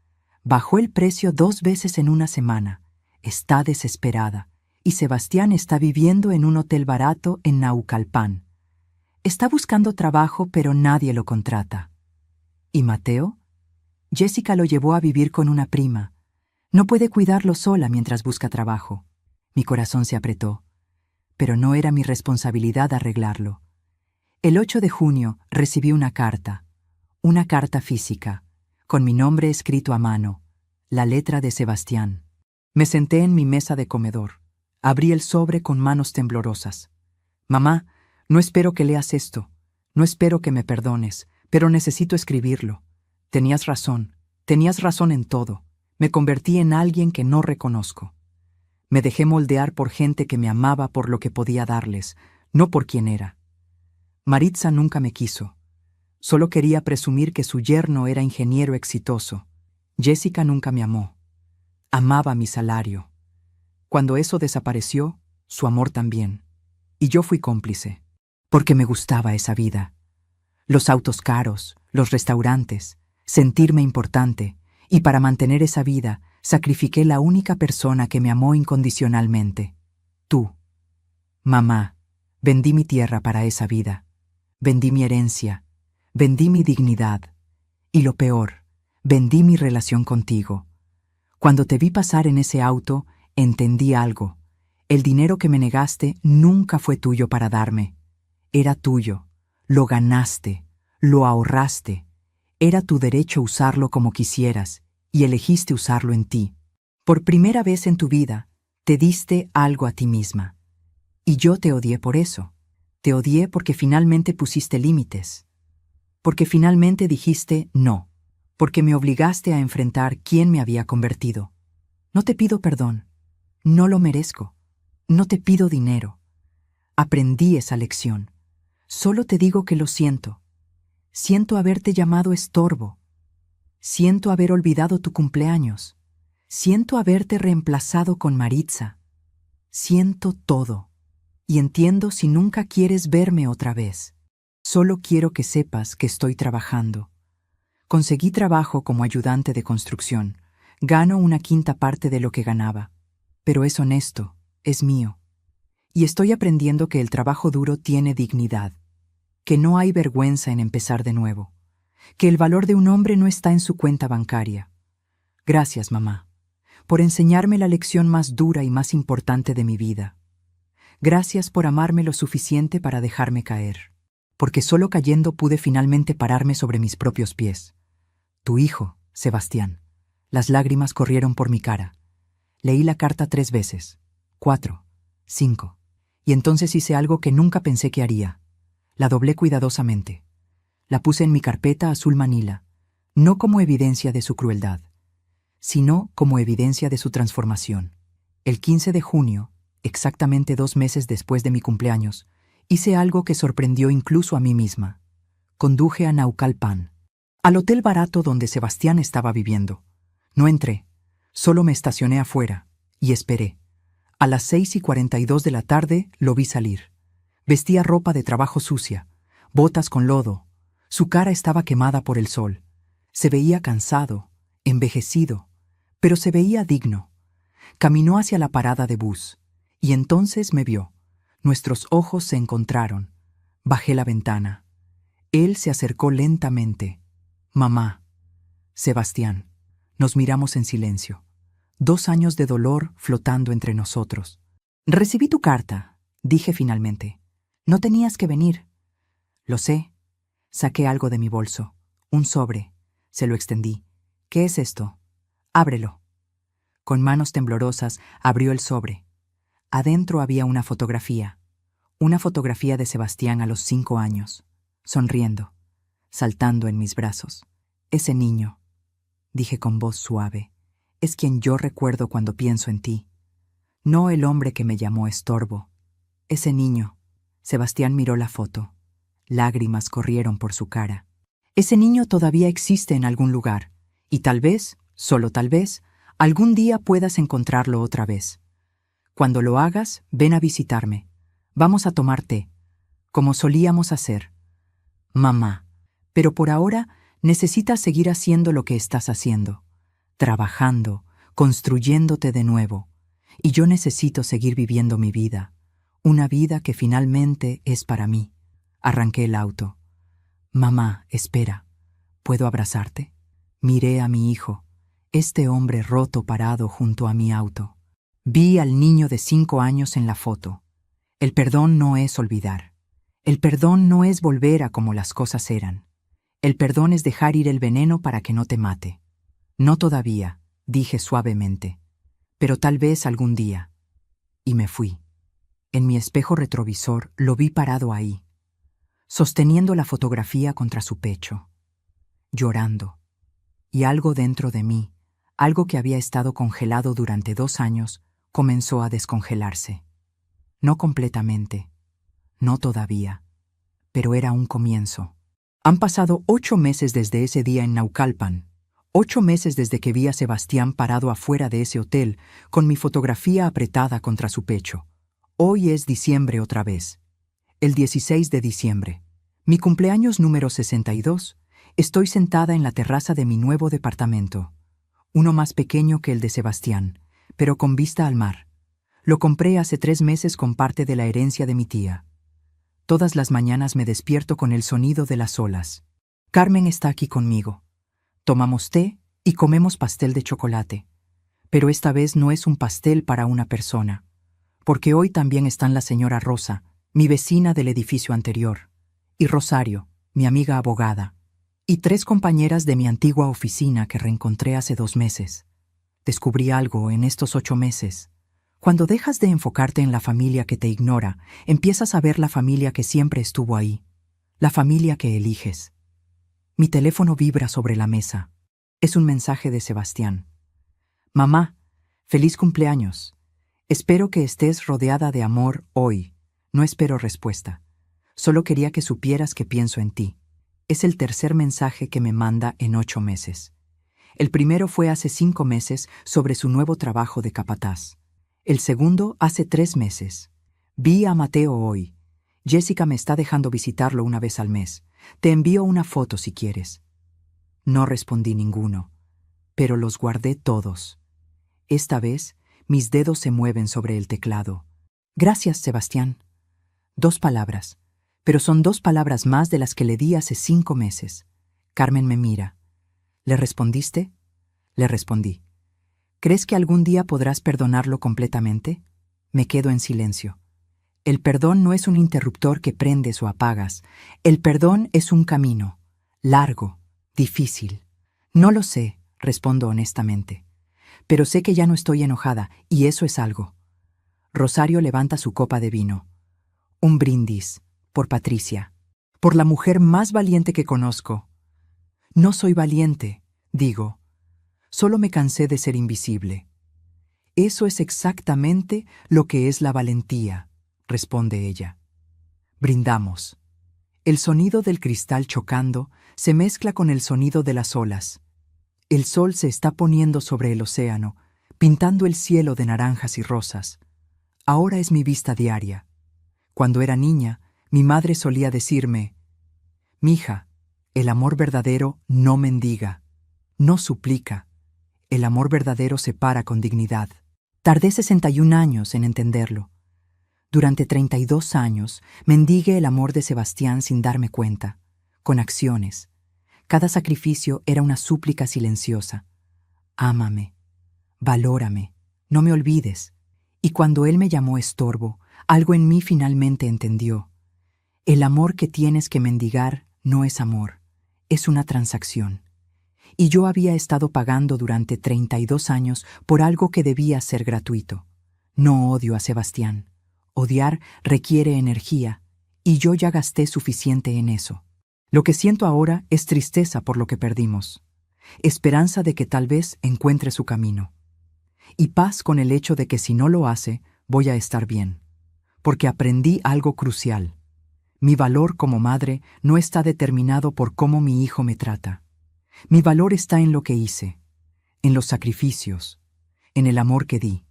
Bajó el precio 2 veces en una semana. Está desesperada. Y Sebastián está viviendo en un hotel barato en Naucalpan. Está buscando trabajo, pero nadie lo contrata». «¿Y Mateo?» «Jessica lo llevó a vivir con una prima. No puede cuidarlo sola mientras busca trabajo». Mi corazón se apretó, pero no era mi responsabilidad arreglarlo. El 8 de junio recibí una carta física, con mi nombre escrito a mano, la letra de Sebastián. Me senté en mi mesa de comedor. Abrí el sobre con manos temblorosas. «Mamá, no espero que leas esto. No espero que me perdones, pero necesito escribirlo. Tenías razón en todo. Me convertí en alguien que no reconozco. Me dejé moldear por gente que me amaba por lo que podía darles, no por quién era. Maritza nunca me quiso. Solo quería presumir que su yerno era ingeniero exitoso. Jessica nunca me amó. Amaba mi salario. Cuando eso desapareció, su amor también. Y yo fui cómplice, porque me gustaba esa vida. Los autos caros, los restaurantes, sentirme importante, y para mantener esa vida, sacrifiqué la única persona que me amó incondicionalmente. Tú. Mamá, vendí mi tierra para esa vida. Vendí mi herencia. Vendí mi dignidad. Y lo peor, vendí mi relación contigo. Cuando te vi pasar en ese auto, entendí algo. El dinero que me negaste nunca fue tuyo para darme. Era tuyo. Lo ganaste. Lo ahorraste. Era tu derecho usarlo como quisieras, y elegiste usarlo en ti. Por primera vez en tu vida, te diste algo a ti misma. Y yo te odié por eso. Te odié porque finalmente pusiste límites. Porque finalmente dijiste no. Porque me obligaste a enfrentar quién me había convertido. No te pido perdón. No lo merezco. No te pido dinero. Aprendí esa lección. Solo te digo que lo siento. Siento haberte llamado estorbo. Siento haber olvidado tu cumpleaños. Siento haberte reemplazado con Maritza. Siento todo. Y entiendo si nunca quieres verme otra vez. Solo quiero que sepas que estoy trabajando. Conseguí trabajo como ayudante de construcción. Gano una quinta parte de lo que ganaba. Pero es honesto, es mío. Y estoy aprendiendo que el trabajo duro tiene dignidad, que no hay vergüenza en empezar de nuevo, que el valor de un hombre no está en su cuenta bancaria. Gracias, mamá, por enseñarme la lección más dura y más importante de mi vida. Gracias por amarme lo suficiente para dejarme caer, porque solo cayendo pude finalmente pararme sobre mis propios pies. Tu hijo, Sebastián. Las lágrimas corrieron por mi cara. Leí la carta 3 veces, 4, 5, y entonces hice algo que nunca pensé que haría. La doblé cuidadosamente. La puse en mi carpeta azul manila, no como evidencia de su crueldad, sino como evidencia de su transformación. El 15 de junio, exactamente 2 meses después de mi cumpleaños, hice algo que sorprendió incluso a mí misma. Conduje a Naucalpan, al hotel barato donde Sebastián estaba viviendo. No entré, solo me estacioné afuera y esperé. A las 6:42 de la tarde lo vi salir. Vestía ropa de trabajo sucia, botas con lodo. Su cara estaba quemada por el sol. Se veía cansado, envejecido, pero se veía digno. Caminó hacia la parada de bus, y entonces me vio. Nuestros ojos se encontraron. Bajé la ventana. Él se acercó lentamente. Mamá. Sebastián. Nos miramos en silencio. 2 años de dolor flotando entre nosotros. Recibí tu carta, dije finalmente. No tenías que venir. Lo sé. Saqué algo de mi bolso. Un sobre. Se lo extendí. ¿Qué es esto? Ábrelo. Con manos temblorosas abrió el sobre. Adentro había una fotografía. Una fotografía de Sebastián a los 5 años, sonriendo, saltando en mis brazos. Ese niño, dije con voz suave, es quien yo recuerdo cuando pienso en ti. No el hombre que me llamó estorbo. Ese niño. Sebastián miró la foto. Lágrimas corrieron por su cara. Ese niño todavía existe en algún lugar, y tal vez, solo tal vez, algún día puedas encontrarlo otra vez. Cuando lo hagas, ven a visitarme. Vamos a tomar té, como solíamos hacer. Mamá, pero por ahora necesitas seguir haciendo lo que estás haciendo, trabajando, construyéndote de nuevo. Y yo necesito seguir viviendo mi vida, una vida que finalmente es para mí. Arranqué el auto. Mamá, espera. ¿Puedo abrazarte? Miré a mi hijo, este hombre roto parado junto a mi auto. Vi al niño de 5 años en la foto. El perdón no es olvidar. El perdón no es volver a como las cosas eran. El perdón es dejar ir el veneno para que no te mate. No todavía, dije suavemente, pero tal vez algún día. Y me fui. En mi espejo retrovisor lo vi parado ahí, sosteniendo la fotografía contra su pecho, llorando. Y algo dentro de mí, algo que había estado congelado durante 2 años, comenzó a descongelarse. No completamente, no todavía, pero era un comienzo. Han pasado 8 meses desde ese día en Naucalpan, 8 meses desde que vi a Sebastián parado afuera de ese hotel con mi fotografía apretada contra su pecho. Hoy es diciembre otra vez. El 16 de diciembre. Mi cumpleaños número 62. Estoy sentada en la terraza de mi nuevo departamento. Uno más pequeño que el de Sebastián, pero con vista al mar. Lo compré hace 3 meses con parte de la herencia de mi tía. Todas las mañanas me despierto con el sonido de las olas. Carmen está aquí conmigo. Tomamos té y comemos pastel de chocolate. Pero esta vez no es un pastel para una persona, porque hoy también están la señora Rosa, mi vecina del edificio anterior, y Rosario, mi amiga abogada, y 3 compañeras de mi antigua oficina que reencontré hace 2 meses. Descubrí algo en estos 8 meses. Cuando dejas de enfocarte en la familia que te ignora, empiezas a ver la familia que siempre estuvo ahí, la familia que eliges. Mi teléfono vibra sobre la mesa. Es un mensaje de Sebastián. Mamá, feliz cumpleaños. Espero que estés rodeada de amor hoy. No espero respuesta. Solo quería que supieras que pienso en ti. Es el tercer mensaje que me manda en 8 meses. El primero fue hace 5 meses sobre su nuevo trabajo de capataz. El segundo hace 3 meses. Vi a Mateo hoy. Jessica me está dejando visitarlo una vez al mes. Te envío una foto si quieres. No respondí ninguno, pero los guardé todos. Esta vez, mis dedos se mueven sobre el teclado. Gracias, Sebastián. 2 palabras, pero son 2 palabras más de las que le di hace 5 meses. Carmen me mira. ¿Le respondiste? Le respondí. ¿Crees que algún día podrás perdonarlo completamente? Me quedo en silencio. El perdón no es un interruptor que prendes o apagas. El perdón es un camino, largo, difícil. No lo sé, respondo honestamente. Pero sé que ya no estoy enojada, y eso es algo. Rosario levanta su copa de vino. Un brindis, por Patricia, por la mujer más valiente que conozco. No soy valiente, digo. Solo me cansé de ser invisible. Eso es exactamente lo que es la valentía, responde ella. Brindamos. El sonido del cristal chocando se mezcla con el sonido de las olas. El sol se está poniendo sobre el océano, pintando el cielo de naranjas y rosas. Ahora es mi vista diaria. Cuando era niña, mi madre solía decirme: «Mija, el amor verdadero no mendiga, no suplica. El amor verdadero se para con dignidad». Tardé 61 años en entenderlo. Durante 32 años mendigué el amor de Sebastián sin darme cuenta, con acciones. Cada sacrificio era una súplica silenciosa. Ámame, valórame, no me olvides. Y cuando él me llamó estorbo, algo en mí finalmente entendió. El amor que tienes que mendigar no es amor, es una transacción. Y yo había estado pagando durante 32 años por algo que debía ser gratuito. No odio a Sebastián. Odiar requiere energía, y yo ya gasté suficiente en eso. Lo que siento ahora es tristeza por lo que perdimos, esperanza de que tal vez encuentre su camino, y paz con el hecho de que si no lo hace, voy a estar bien, porque aprendí algo crucial. Mi valor como madre no está determinado por cómo mi hijo me trata. Mi valor está en lo que hice, en los sacrificios, en el amor que di.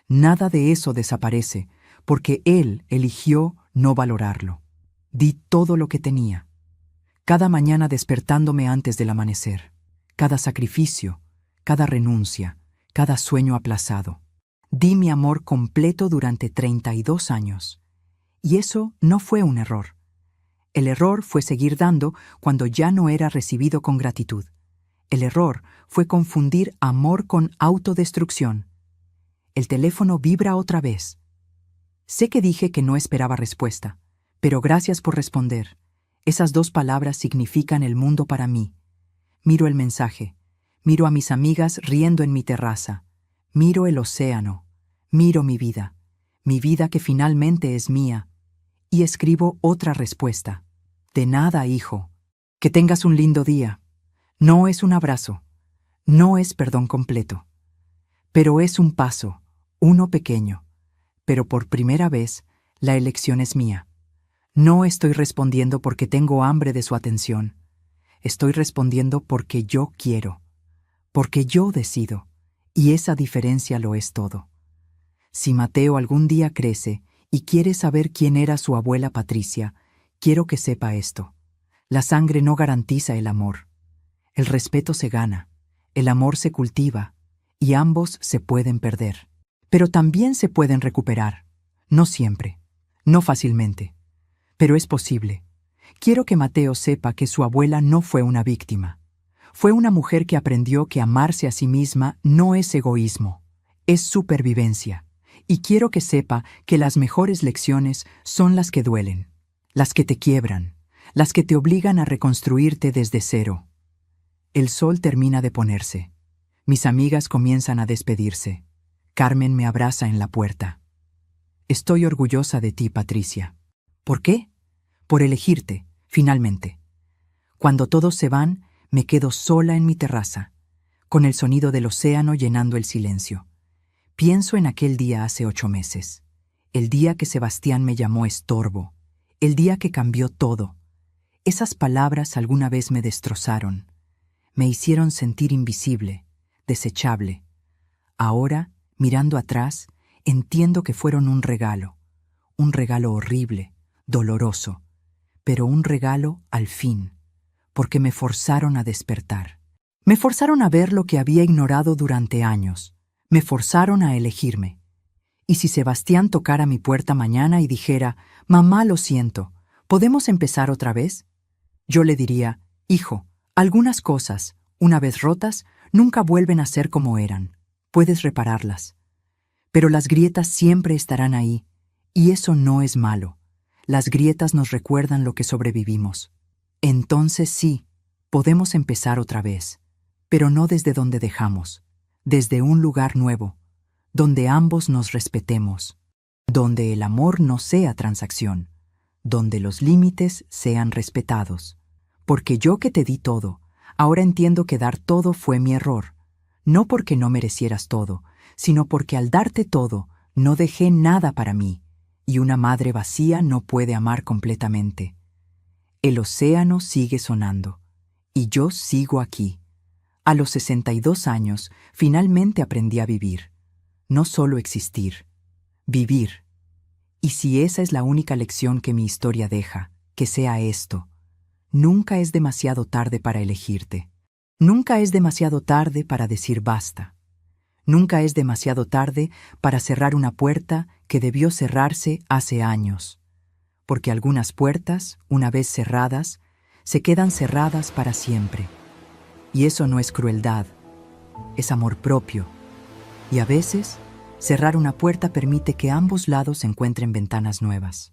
Nada de eso desaparece, porque él eligió no valorarlo. Di todo lo que tenía. Cada mañana despertándome antes del amanecer. Cada sacrificio, cada renuncia, cada sueño aplazado. Di mi amor completo durante 32 años. Y eso no fue un error. El error fue seguir dando cuando ya no era recibido con gratitud. El error fue confundir amor con autodestrucción. El teléfono vibra otra vez. Sé que dije que no esperaba respuesta, pero gracias por responder. Esas 2 palabras significan el mundo para mí. Miro el mensaje. Miro a mis amigas riendo en mi terraza. Miro el océano. Miro mi vida que finalmente es mía. Y escribo otra respuesta. De nada, hijo. Que tengas un lindo día. No es un abrazo. No es perdón completo. Pero es un paso, uno pequeño. Pero por primera vez, la elección es mía. No estoy respondiendo porque tengo hambre de su atención. Estoy respondiendo porque yo quiero. Porque yo decido. Y esa diferencia lo es todo. Si Mateo algún día crece y quiere saber quién era su abuela Patricia, quiero que sepa esto. La sangre no garantiza el amor. El respeto se gana, el amor se cultiva, y ambos se pueden perder. Pero también se pueden recuperar. No siempre, no fácilmente. Pero es posible. Quiero que Mateo sepa que su abuela no fue una víctima. Fue una mujer que aprendió que amarse a sí misma no es egoísmo, es supervivencia. Y quiero que sepa que las mejores lecciones son las que duelen, las que te quiebran, las que te obligan a reconstruirte desde cero. El sol termina de ponerse. Mis amigas comienzan a despedirse. Carmen me abraza en la puerta. Estoy orgullosa de ti, Patricia. ¿Por qué? Por elegirte, finalmente. Cuando todos se van, me quedo sola en mi terraza, con el sonido del océano llenando el silencio. Pienso en aquel día hace 8 meses, el día que Sebastián me llamó estorbo, el día que cambió todo. Esas palabras alguna vez me destrozaron, me hicieron sentir invisible, desechable. Ahora, mirando atrás, entiendo que fueron un regalo horrible, doloroso, pero un regalo al fin, porque me forzaron a despertar. Me forzaron a ver lo que había ignorado durante años. Me forzaron a elegirme. Y si Sebastián tocara mi puerta mañana y dijera, «Mamá, lo siento, ¿podemos empezar otra vez?», yo le diría, «Hijo, algunas cosas, una vez rotas, nunca vuelven a ser como eran. Puedes repararlas. Pero las grietas siempre estarán ahí, y eso no es malo. Las grietas nos recuerdan lo que sobrevivimos. Entonces sí, podemos empezar otra vez, pero no desde donde dejamos, desde un lugar nuevo, donde ambos nos respetemos, donde el amor no sea transacción, donde los límites sean respetados. Porque yo que te di todo, ahora entiendo que dar todo fue mi error, no porque no merecieras todo, sino porque al darte todo, no dejé nada para mí, y una madre vacía no puede amar completamente. El océano sigue sonando, y yo sigo aquí. A los 62 años, finalmente aprendí a vivir. No solo existir, vivir. Y si esa es la única lección que mi historia deja, que sea esto. Nunca es demasiado tarde para elegirte. Nunca es demasiado tarde para decir basta. Nunca es demasiado tarde para cerrar una puerta que debió cerrarse hace años. Porque algunas puertas, una vez cerradas, se quedan cerradas para siempre. Y eso no es crueldad, es amor propio. Y a veces, cerrar una puerta permite que ambos lados encuentren ventanas nuevas.